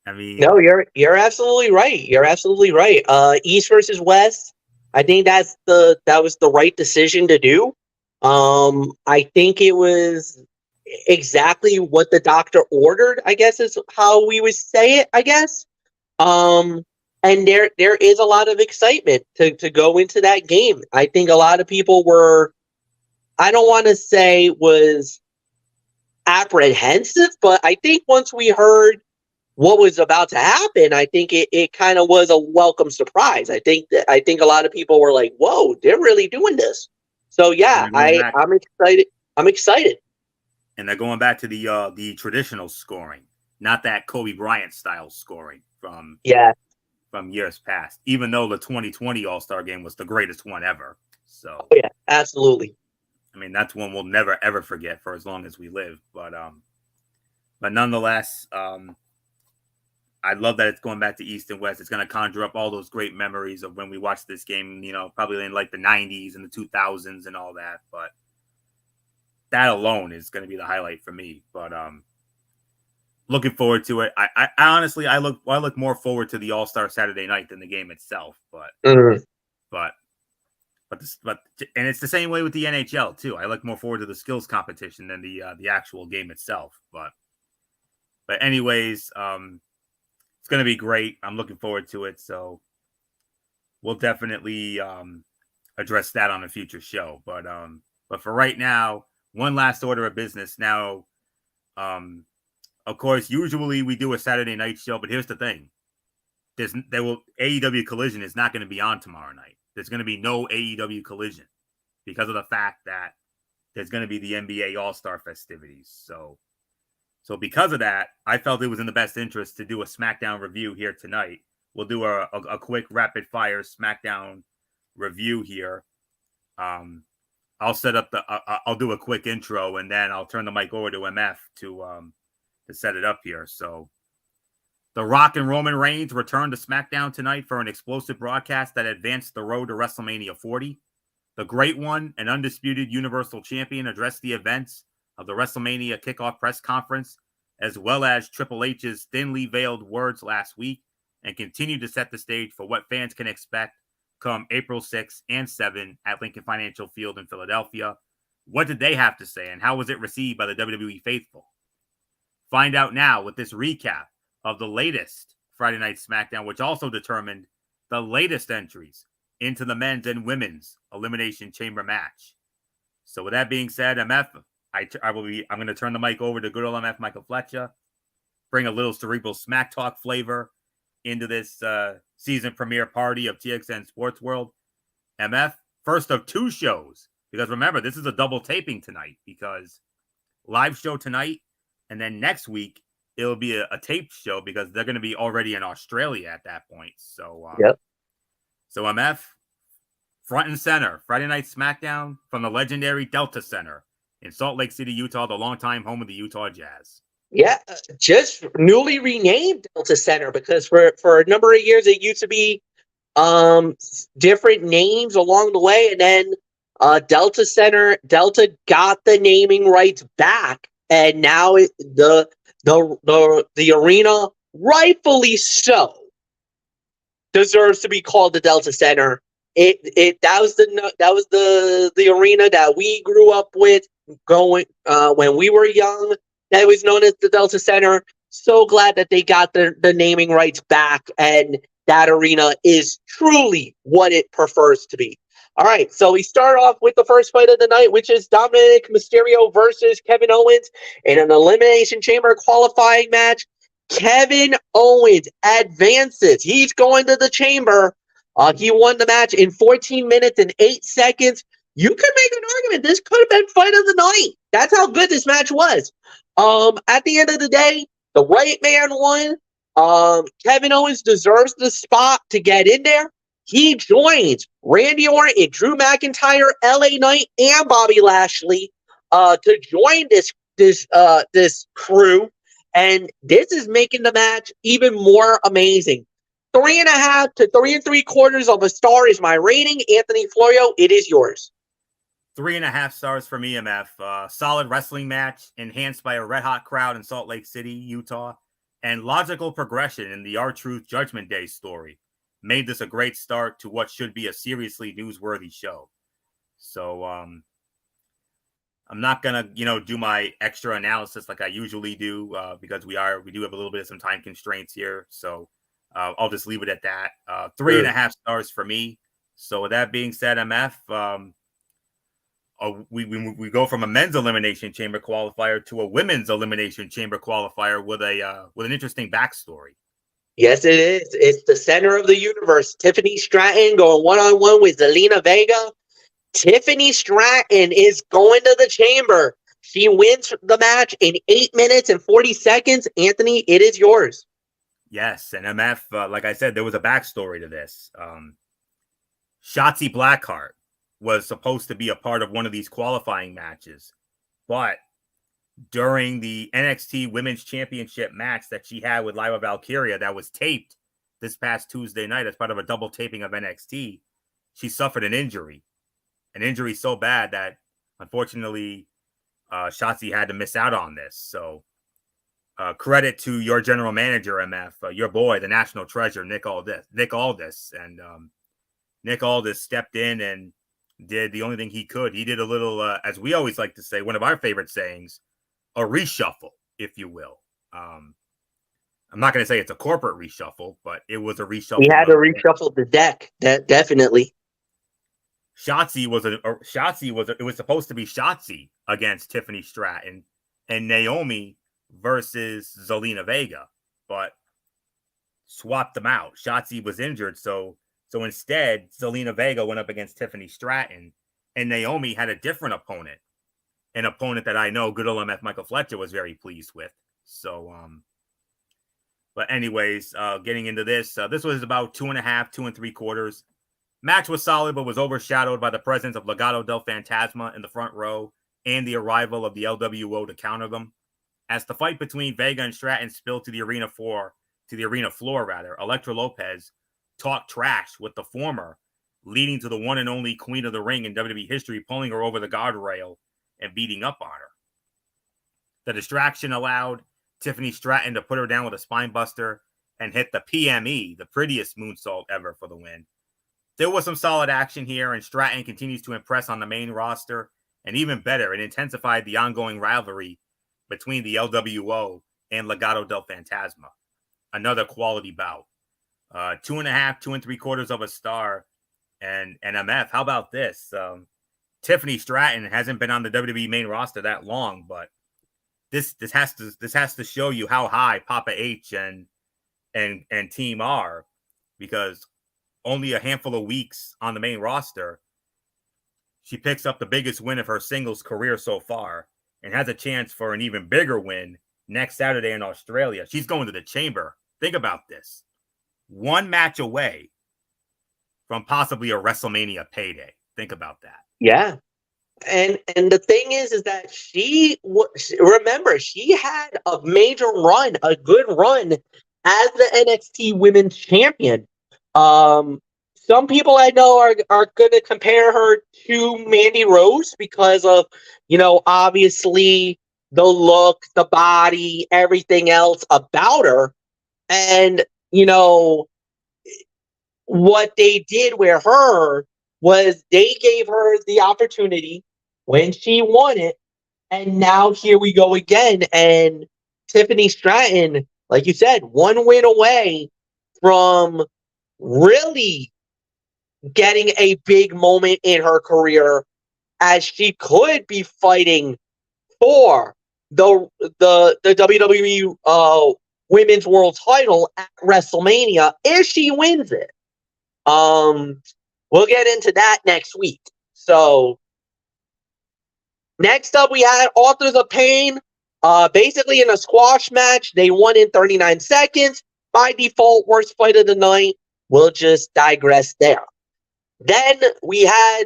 I mean, no, you're absolutely right. You're absolutely right. East versus West. I think that was the right decision to do. I think it was exactly what the doctor ordered, I guess is how we would say it, I guess. And there is a lot of excitement to go into that game. I think a lot of people were, I don't want to say was apprehensive, but I think once we heard what was about to happen, I think it kind of was a welcome surprise. I think a lot of people were like, "Whoa, they're really doing this." So And yeah, they're going back, I'm excited. I'm excited. and they're going back to the traditional scoring, not that Kobe Bryant style scoring Yeah. from years past. Even though the 2020 All Star Game was the greatest one ever, so Oh yeah, absolutely. I mean that's one we'll never ever forget for as long as we live. But nonetheless, I love that it's going back to East and West. It's going to conjure up all those great memories of when we watched this game, probably in like the 90s and the 2000s and all that. But that alone is going to be the highlight for me. But looking forward to it. I honestly, I look more forward to the All-Star Saturday night than the game itself. Mhm. But and it's the same way with the NHL too. I look more forward to the skills competition than the actual game itself. But anyways, it's going to be great. I'm looking forward to it. So we'll definitely address that on a future show. But for right now, one last order of business. Now, of course, usually we do a Saturday night show, but here's the thing: AEW Collision is not going to be on tomorrow night. There's going to be no AEW Collision because of the fact that there's going to be the NBA All Star festivities. So because of that, I felt it was in the best interest to do a SmackDown review here tonight. We'll do a quick rapid fire SmackDown review here. I'll set up I'll do a quick intro and then I'll turn the mic over to MF to set it up here. So The Rock and Roman Reigns return to SmackDown tonight for an explosive broadcast that advanced the road to WrestleMania 40. The Great One, an undisputed Universal Champion, addressed the events of the WrestleMania kickoff press conference, as well as Triple H's thinly veiled words last week, and continued to set the stage for what fans can expect come April 6 and 7 at Lincoln Financial Field in Philadelphia. What did they have to say, and how was it received by the WWE faithful? Find out now with this recap of the latest Friday Night SmackDown, which also determined the latest entries into the men's and women's Elimination Chamber match. So with that being said, MF, I'm going to turn the mic over to good old MF Michael Fletcher, bring a little cerebral smack talk flavor into this season premiere party of TXN Sports World. MF, first of two shows, because remember, this is a double taping tonight because live show tonight, and then next week it'll be a taped show because they're going to be already in Australia at that point. So, Yep. So MF, front and center, Friday Night SmackDown from the legendary Delta Center in Salt Lake City, Utah, the longtime home of the Utah Jazz. Yeah, just newly renamed Delta Center because for a number of years it used to be different names along the way, and then Delta got the naming rights back, and now the arena, rightfully so, deserves to be called the Delta Center. That was the arena that we grew up with going when we were young. That was known as the Delta Center. So glad that they got the naming rights back, and that arena is truly what it prefers to be. All right, so we start off with the first fight of the night, which is Dominic Mysterio versus Kevin Owens in an Elimination Chamber qualifying match. Kevin Owens advances. He's going to the chamber. He won the match in 14 minutes and 8 seconds. You could make an argument this could have been fight of the night. That's how good this match was. At the end of the day, the right man won. Kevin Owens deserves the spot to get in there. He joins Randy Orton and Drew McIntyre, LA Knight, and Bobby Lashley to join this crew. And this is making the match even more amazing. 3.5 to 3 3/4 of a star is my rating. Anthony Florio, it is yours. 3.5 stars from EMF. Solid wrestling match, enhanced by a red hot crowd in Salt Lake City, Utah, and logical progression in the R-Truth Judgment Day story made this a great start to what should be a seriously newsworthy show. So, I'm not gonna, do my extra analysis like I usually do because we do have a little bit of some time constraints here. So, I'll just leave it at that. 3.5 stars for me. So, with that being said, MF, we go from a men's elimination chamber qualifier to a women's elimination chamber qualifier with an interesting backstory. Yes, it is. It's the center of the universe. Tiffany Stratton going one-on-one with Zelina Vega. Tiffany Stratton is going to the chamber. She wins the match in 8 minutes and 40 seconds. Anthony, it is yours. Yes, and MF, like I said, there was a backstory to this. Shotzi Blackheart was supposed to be a part of one of these qualifying matches, but during the NXT Women's Championship match that she had with Lyra Valkyria that was taped this past Tuesday night as part of a double taping of NXT, she suffered an injury so bad that unfortunately Shotzi had to miss out on this. So credit to your general manager, MF, your boy, the national treasure, Nick Aldis. And Nick Aldis stepped in and did the only thing he could. He did a little, as we always like to say, one of our favorite sayings, a reshuffle, if you will. I'm not going to say it's a corporate reshuffle, but it was a reshuffle. He had to reshuffle the deck, definitely. It was supposed to be Shotzi against Tiffany Stratton and Naomi versus Zelina Vega, but swapped them out. Shotzi was injured, so instead Zelina Vega went up against Tiffany Stratton, and Naomi had a different opponent, an opponent that I know good old MF Michael Fletcher was very pleased with. So but anyways, getting into this, this was about 2.5, 2 3/4. Match was solid, but was overshadowed by the presence of Legado del Fantasma in the front row and the arrival of the LWO to counter them. As the fight between Vega and Stratton spilled to the arena floor, Elektra Lopez talked trash with the former, leading to the one and only Queen of the Ring in WWE history pulling her over the guardrail and beating up on her. The distraction allowed Tiffany Stratton to put her down with a spine buster and hit the PME, the prettiest moonsault ever, for the win. There was some solid action here, and Stratton continues to impress on the main roster, and even better, it intensified the ongoing rivalry between the LWO and Legado del Fantasma. Another quality bout. 2.5, 2 3/4 of a star. And MF, how about this? Tiffany Stratton hasn't been on the WWE main roster that long, but this has to show you how high Papa H and team are, because only a handful of weeks on the main roster, she picks up the biggest win of her singles career so far and has a chance for an even bigger win next Saturday in Australia. She's going to the chamber. Think about this. One match away from possibly a WrestleMania payday. Think about that. Yeah. And the thing is that she had a major run, a good run as the NXT Women's Champion. Some people I know are going to compare her to Mandy Rose because of, obviously the look, the body, everything else about her. And, what they did with her was they gave her the opportunity when she won it. And now here we go again. And Tiffany Stratton, like you said, one win away from really getting a big moment in her career, as she could be fighting for the WWE Women's World Title at WrestleMania if she wins it. We'll get into that next week. So next up, we had Authors of Pain. Basically in a squash match, they won in 39 seconds. By default, worst fight of the night. We'll just digress there. Then we had,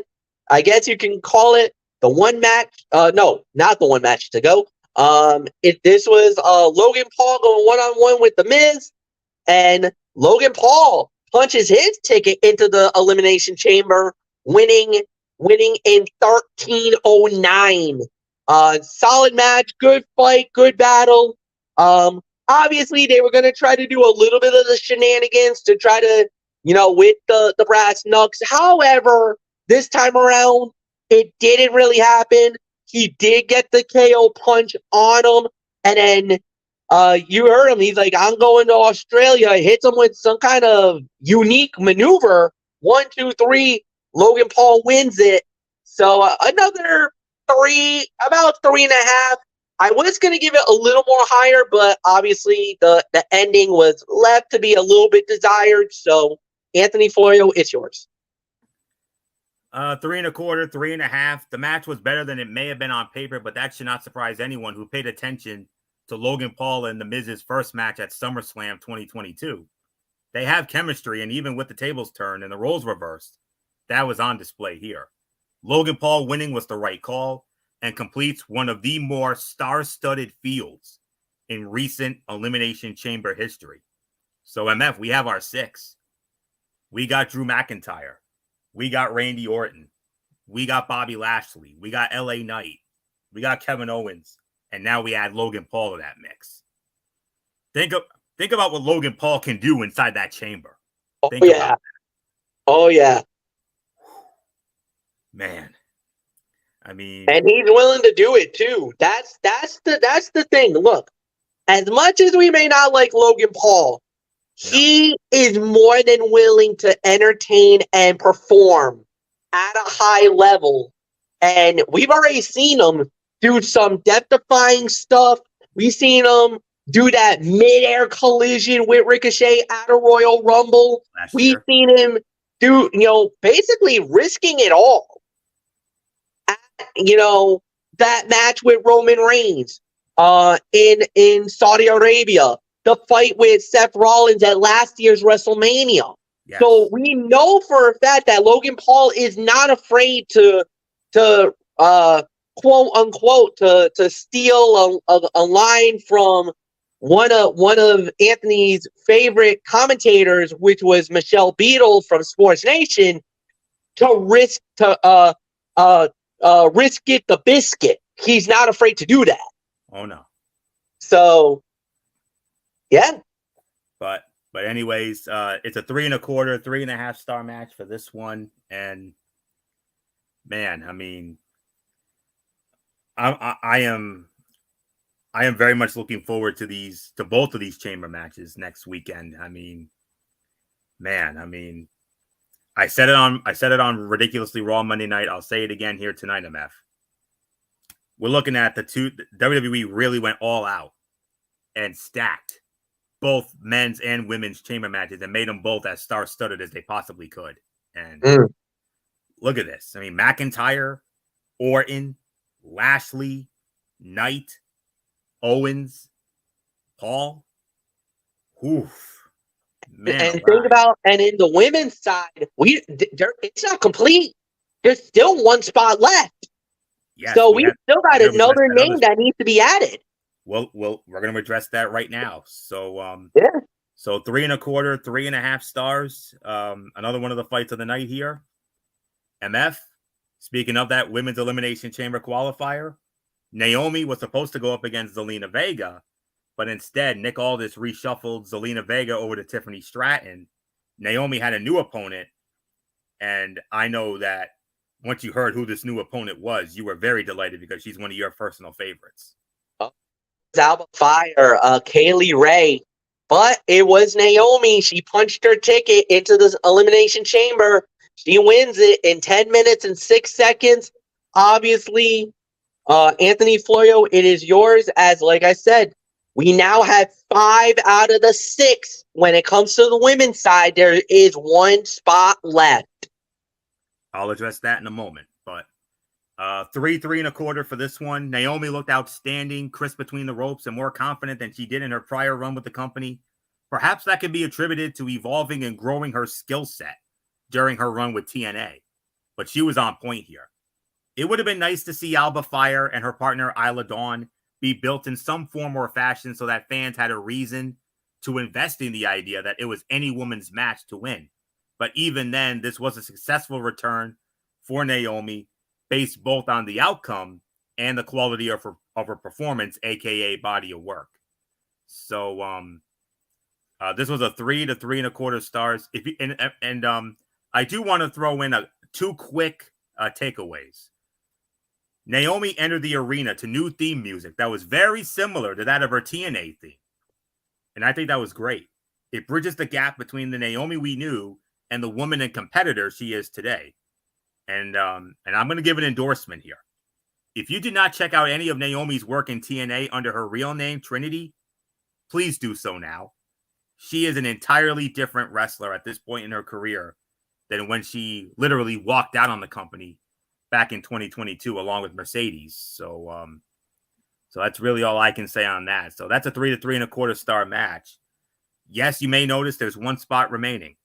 I guess you can call it the one match. No, not the one match to go. This was Logan Paul going one-on-one with The Miz, and Logan Paul punches his ticket into the Elimination Chamber, winning in 13:09. Solid match, good fight, good battle. Obviously, they were going to try to do a little bit of the shenanigans to try to, with the brass knucks. However, this time around, it didn't really happen. He did get the KO punch on him, and then you heard him. He's like, I'm going to Australia. Hits him with some kind of unique maneuver. 1, 2, 3. Logan Paul wins it. So another about 3.5. I was going to give it a little more higher, but obviously the ending was left to be a little bit desired. So Anthony Florio, it's yours. 3.25, 3.5. The match was better than it may have been on paper, but that should not surprise anyone who paid attention to Logan Paul and The Miz's first match at SummerSlam 2022. They have chemistry, and even with the tables turned and the roles reversed, that was on display here. Logan Paul winning was the right call and completes one of the more star-studded fields in recent Elimination Chamber history. So, MF, we have our 6. We got Drew McIntyre. We got Randy Orton. We got Bobby Lashley. We got LA Knight. We got Kevin Owens. And now we add Logan Paul to that mix. Think about what Logan Paul can do inside that chamber. Think about that. Oh, yeah. Man. I mean, and he's willing to do it too. That's the thing. Look, as much as we may not like Logan Paul, he is more than willing to entertain and perform at a high level. And we've already seen him do some death-defying stuff. We've seen him do that mid-air collision with Ricochet at a Royal Rumble. We've seen him do, basically risking it all. That match with Roman Reigns in Saudi Arabia, the fight with Seth Rollins at last year's WrestleMania. Yes. So we know for a fact that Logan Paul is not afraid to quote unquote to steal a line from one of Anthony's favorite commentators, which was Michelle Beadle from Sports Nation, to risk it the biscuit. He's not afraid to do that. Oh no. So yeah. But anyways, it's a 3.25, 3.5 star match for this one. And man, I mean, I am very much looking forward to both of these chamber matches next weekend. I mean, I said it on Ridiculously Raw Monday night. I'll say it again here tonight, MF. We're looking at WWE really went all out and stacked both men's and women's chamber matches and made them both as star-studded as they possibly could. And look at this. I mean, McIntyre, Orton, Lashley, Knight, Owens, Paul. Oof. Man, and think about, and in the women's side, it's not complete. There's still one spot left. Yes, so we still got another name that needs to be added. Well, we're going to address that right now. So, yeah. So 3.25, 3.5 stars. Another one of the fights of the night here. MF. Speaking of that women's elimination chamber qualifier, Naomi was supposed to go up against Zelina Vega, but instead Nick Aldis reshuffled Zelina Vega over to Tiffany Stratton. Naomi had a new opponent, and I know that once you heard who this new opponent was, you were very delighted because she's one of your personal favorites. Alba Fire, Kaylee Ray, but it was Naomi. She punched her ticket into the elimination chamber. She wins it in 10 minutes and 6 seconds. Obviously, Anthony Florio, it is yours. As like I said, we now have 5 out of the 6. When it comes to the women's side, there is one spot left. I'll address that in a moment, but 3.25 for this one. Naomi looked outstanding, crisp between the ropes, and more confident than she did in her prior run with the company. Perhaps that could be attributed to evolving and growing her skill set during her run with TNA, but she was on point here. It would have been nice to see Alba Fire and her partner Isla Dawn be built in some form or fashion so that fans had a reason to invest in the idea that it was any woman's match to win. But even then, this was a successful return for Naomi, based both on the outcome and the quality of her performance, aka body of work. So this was a 3 to 3.25 stars. I do want to throw in 2 quick takeaways. Naomi entered the arena to new theme music that was very similar to that of her TNA theme. And I think that was great. It bridges the gap between the Naomi we knew and the woman and competitor she is today. And I'm going to give an endorsement here. If you did not check out any of Naomi's work in TNA under her real name, Trinity, please do so now. She is an entirely different wrestler at this point in her career than when she literally walked out on the company back in 2022 along with Mercedes. So that's really all I can say on that. So that's a 3 to 3.25 star match. Yes, you may notice there's one spot remaining.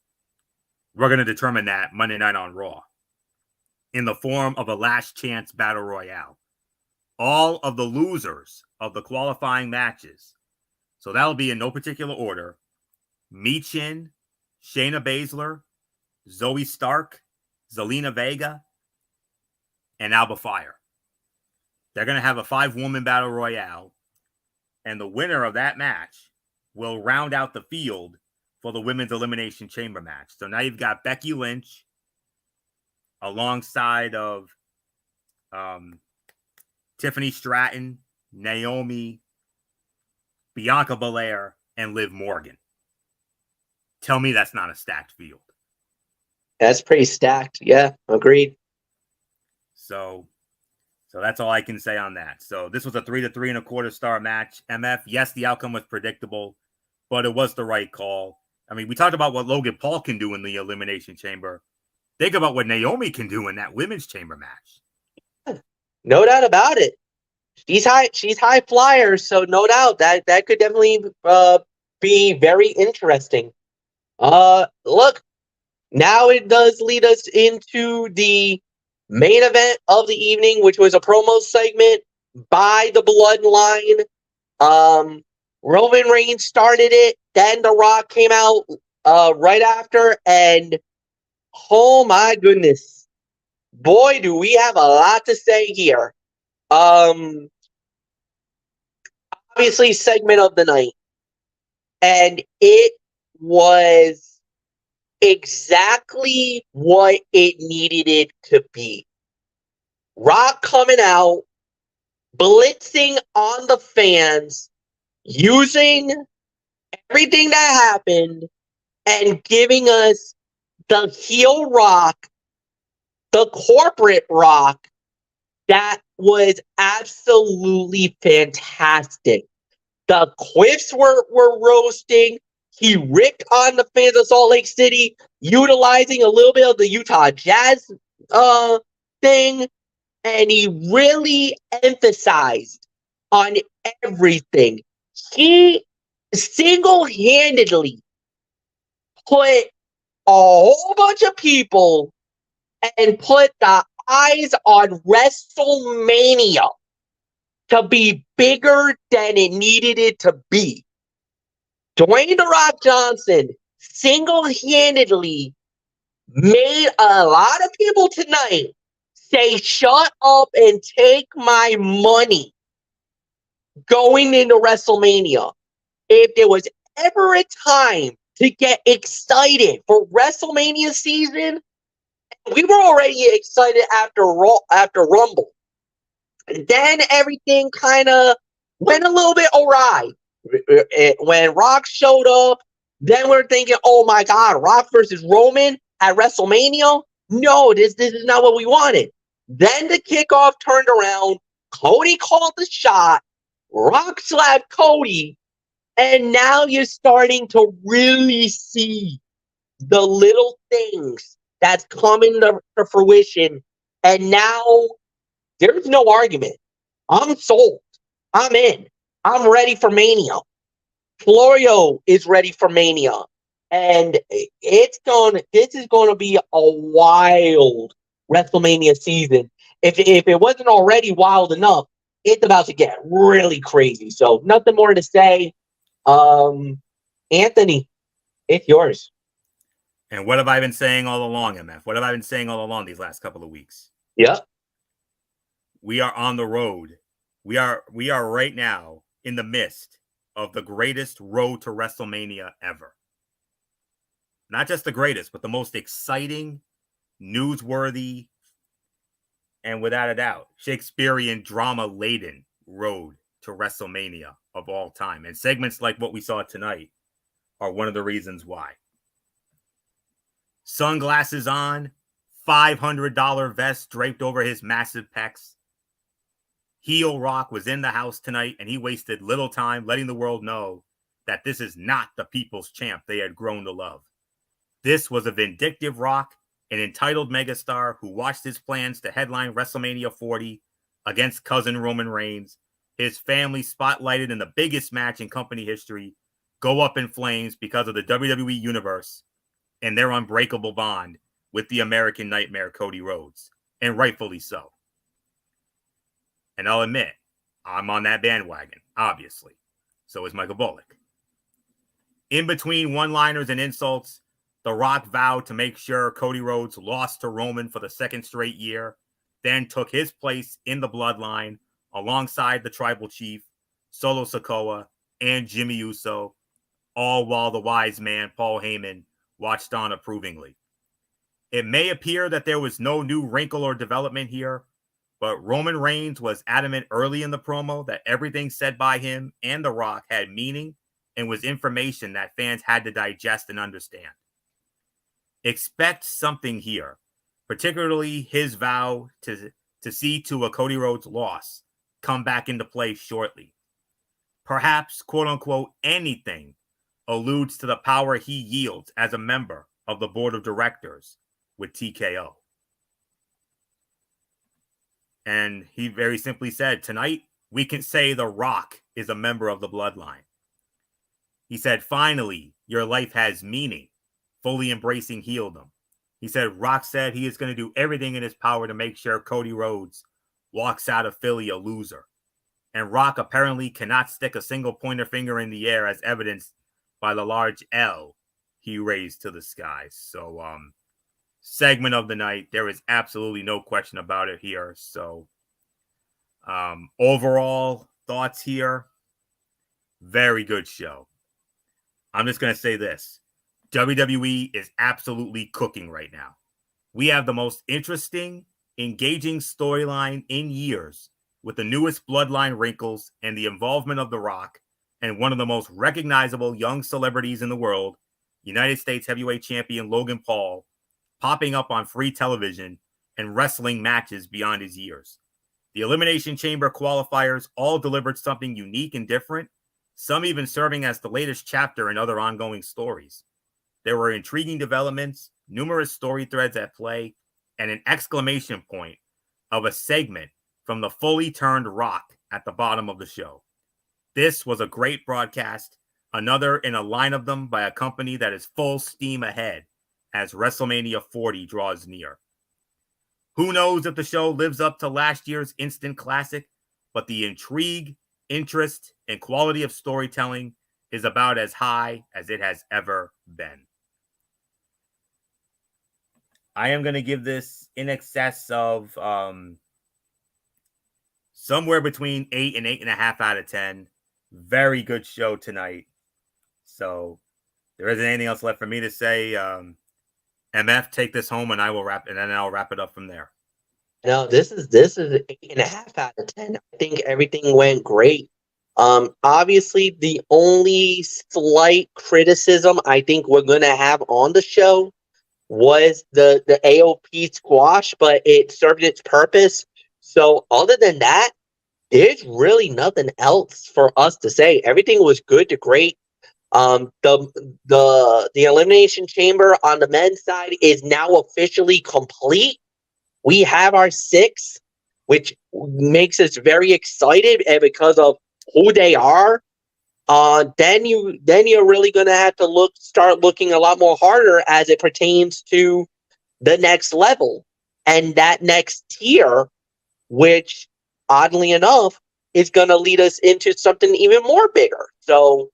We're going to determine that Monday night on Raw in the form of a last chance battle royale. All of the losers of the qualifying matches. So that'll be in no particular order. Michin, Shayna Baszler, Zoe Stark, Zelina Vega, and Alba Fire. They're going to have a 5-woman battle royale. And the winner of that match will round out the field for the Women's Elimination Chamber match. So now you've got Becky Lynch alongside of Tiffany Stratton, Naomi, Bianca Belair, and Liv Morgan. Tell me that's not a stacked field. That's pretty stacked. Yeah, agreed. So that's all I can say on that. So this was a 3 to 3.25 star match. MF, yes, the outcome was predictable, but it was the right call. I mean, we talked about what Logan Paul can do in the Elimination Chamber. Think about what Naomi can do in that Women's Chamber match. No doubt about it. She's high flyer, so no doubt that could definitely be very interesting. Look, now it does lead us into the main event of the evening, which was a promo segment by the Bloodline. Roman Reigns started it, then The Rock came out right after, and oh my goodness, boy, do we have a lot to say here. Obviously, segment of the night, and it was exactly what it needed it to be. Rock coming out, blitzing on the fans, using everything that happened, and giving us the heel Rock, the corporate Rock, that was absolutely fantastic. The quiffs were roasting. He ripped on the fans of Salt Lake City, utilizing a little bit of the Utah Jazz thing, and he really emphasized on everything. He single-handedly put a whole bunch of people and put the eyes on WrestleMania to be bigger than it needed it to be. Dwayne "The Rock" Johnson single-handedly made a lot of people tonight say, shut up and take my money going into WrestleMania. If there was ever a time to get excited for WrestleMania season, we were already excited after Rumble. And then everything kind of went a little bit awry. When Rock showed up, then we're thinking, oh my God, Rock versus Roman at WrestleMania? No, this is not what we wanted. Then the kickoff turned around. Cody called the shot. Rock slapped Cody. And now you're starting to really see the little things that's coming to fruition. And now there's no argument. I'm sold. I'm in. I'm ready for Mania. Florio is ready for Mania. And this is going to be a wild WrestleMania season. If it wasn't already wild enough, it's about to get really crazy. So nothing more to say. Anthony, it's yours. And what have I been saying all along, MF? What have I been saying all along these last couple of weeks? Yep. We are on the road. We are right now in the midst of the greatest road to WrestleMania ever. Not just the greatest, but the most exciting, newsworthy, and without a doubt, Shakespearean drama-laden road to WrestleMania of all time. And segments like what we saw tonight are one of the reasons why. Sunglasses on, $500 vest draped over his massive pecs. Heel Rock was in the house tonight, and he wasted little time letting the world know that this is not the people's champ they had grown to love. This was a vindictive Rock, an entitled megastar who watched his plans to headline WrestleMania 40 against cousin Roman Reigns, his family spotlighted in the biggest match in company history, go up in flames because of the WWE Universe and their unbreakable bond with the American Nightmare Cody Rhodes, and rightfully so. And I'll admit, I'm on that bandwagon, obviously. So is Michael Bullock. In between one-liners and insults, The Rock vowed to make sure Cody Rhodes lost to Roman for the second straight year, then took his place in the bloodline alongside the Tribal Chief, Solo Sikoa, and Jimmy Uso, all while the wise man, Paul Heyman, watched on approvingly. It may appear that there was no new wrinkle or development here, but Roman Reigns was adamant early in the promo that everything said by him and The Rock had meaning and was information that fans had to digest and understand. Expect something here, particularly his vow to see to a Cody Rhodes loss come back into play shortly. Perhaps, quote-unquote, anything alludes to the power he yields as a member of the board of directors with TKO. And he very simply said, tonight, we can say The Rock is a member of the bloodline. He said, finally, your life has meaning, fully embracing heeldom. He said, Rock said he is going to do everything in his power to make sure Cody Rhodes walks out of Philly a loser. And Rock apparently cannot stick a single pointer finger in the air, as evidenced by the large L he raised to the skies. So, segment of the night, there is absolutely no question about it here. So, overall thoughts here, very good show. I'm just going to say this. WWE is absolutely cooking right now. We have the most interesting, engaging storyline in years with the newest bloodline wrinkles and the involvement of The Rock and one of the most recognizable young celebrities in the world, United States Heavyweight Champion Logan Paul, popping up on free television and wrestling matches beyond his years. The Elimination Chamber qualifiers all delivered something unique and different, some even serving as the latest chapter in other ongoing stories. There were intriguing developments, numerous story threads at play, and an exclamation point of a segment from the fully turned Rock at the bottom of the show. This was a great broadcast, another in a line of them by a company that is full steam ahead as WrestleMania 40 draws near. Who knows if the show lives up to last year's instant classic, but the intrigue, interest, and quality of storytelling is about as high as it has ever been. I am going to give this in excess of somewhere between 8 and 8.5 out of 10. Very good show tonight. So there isn't anything else left for me to say. MF, take this home, and I will wrap, and then I'll wrap it up from there. No, this is 8.5 out of 10. I think everything went great. Obviously, the only slight criticism I think we're gonna have on the show was the AOP squash, but it served its purpose. So other than that, there's really nothing else for us to say. Everything was good to great. The Elimination Chamber on the men's side is now officially complete. We have our 6, which makes us very excited, and because of who they are, then you're really gonna have to start looking a lot more harder as it pertains to the next level and that next tier, which oddly enough is gonna lead us into something even more bigger. So,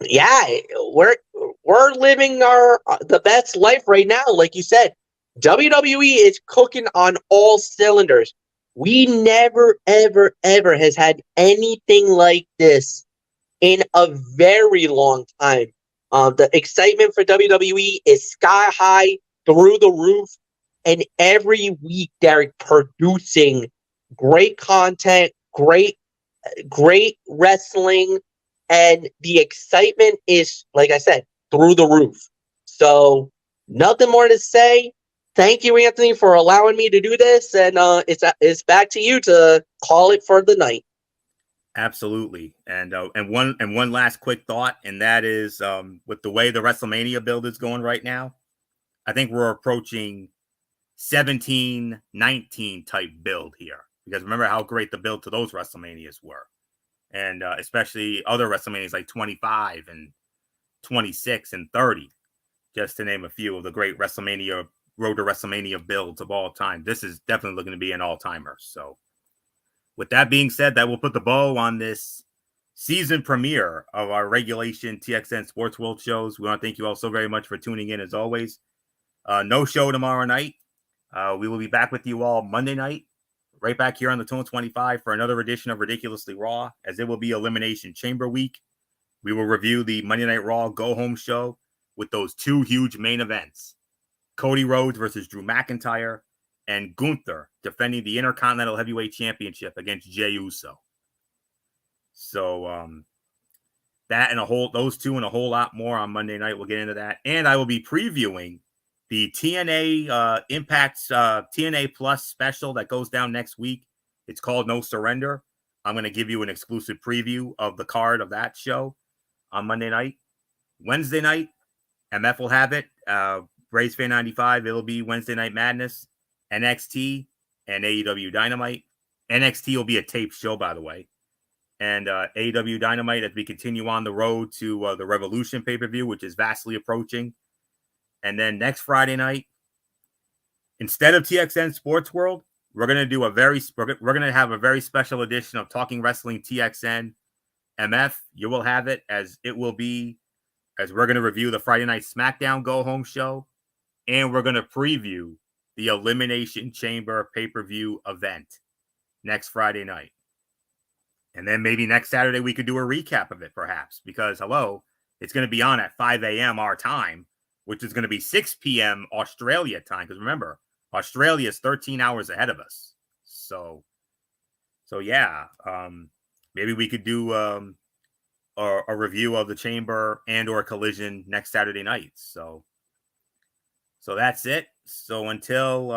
yeah, we're living the best life right now. Like you said, WWE is cooking on all cylinders. We never, ever, ever has had anything like this in a very long time. The excitement for WWE is sky high, through the roof, and every week they're producing great content, great wrestling, and the excitement is, like I said, through the roof. So Nothing more to say. Thank you, Anthony, for allowing me to do this, and it's back to you to call it for the night. Absolutely, and one last quick thought, and that is with the way the WrestleMania build is going right now, I think we're approaching 17-19 type build here, because remember how great the build to those WrestleManias were, and especially other WrestleManias like 25 and 26 and 30, just to name a few of the great WrestleMania road to WrestleMania builds of all time. This is definitely looking to be an all-timer. So with that being said, that will put the bow on this season premiere of our regulation TXN Sports World shows. We want to thank you all so very much for tuning in as always. No show tomorrow night. We will be back with you all Monday night, right back here on the Tone 25 for another edition of Ridiculously Raw, as it will be Elimination Chamber week. We will review the Monday Night Raw Go Home show with those two huge main events. Cody Rhodes versus Drew McIntyre, and Gunther defending the Intercontinental Heavyweight Championship against Jey Uso. So that and those two and a whole lot more on Monday night. We'll get into that. And I will be previewing the TNA Impact TNA Plus special that goes down next week. It's called No Surrender. I'm going to give you an exclusive preview of the card of that show on Monday night. Wednesday night, MF will have it. Braves Fan 95, it'll be Wednesday Night Madness, NXT, and AEW Dynamite. NXT will be a taped show, by the way. And AEW Dynamite as we continue on the road to the Revolution pay-per-view, which is vastly approaching. And then next Friday night, instead of TXN Sports World, we're going to have a very special edition of Talking Wrestling TXN. MF, you will have it as we're going to review the Friday Night SmackDown Go Home show, and we're going to preview the Elimination Chamber pay-per-view event next Friday night. And then maybe next Saturday we could do a recap of it, perhaps, because, it's going to be on at 5 a.m. our time, which is going to be 6 p.m. Australia time, because remember, Australia is 13 hours ahead of us. So yeah, maybe we could do a review of the Chamber and or Collision next Saturday night. So that's it. So until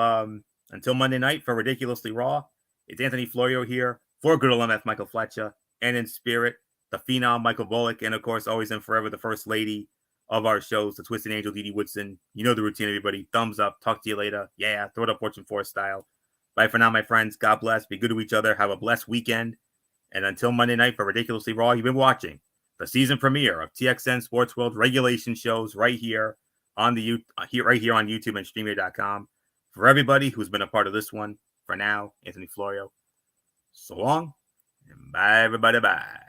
Monday night for Ridiculously Raw, it's Anthony Florio here for good old MF Michael Fletcher, and in spirit, the Phenom Michael Bullock, and of course, always and forever, the First Lady of our shows, the Twisted Angel Dee Dee Woodson. You know the routine, everybody. Thumbs up. Talk to you later. Yeah, throw it up Fortune 4 style. Bye for now, my friends. God bless. Be good to each other. Have a blessed weekend. And until Monday night for Ridiculously Raw, you've been watching the season premiere of TXN Sports World regulation shows right here on right here on YouTube and StreamYard.com. For everybody who's been a part of this one, for now, Anthony Florio. So long, and bye, everybody. Bye.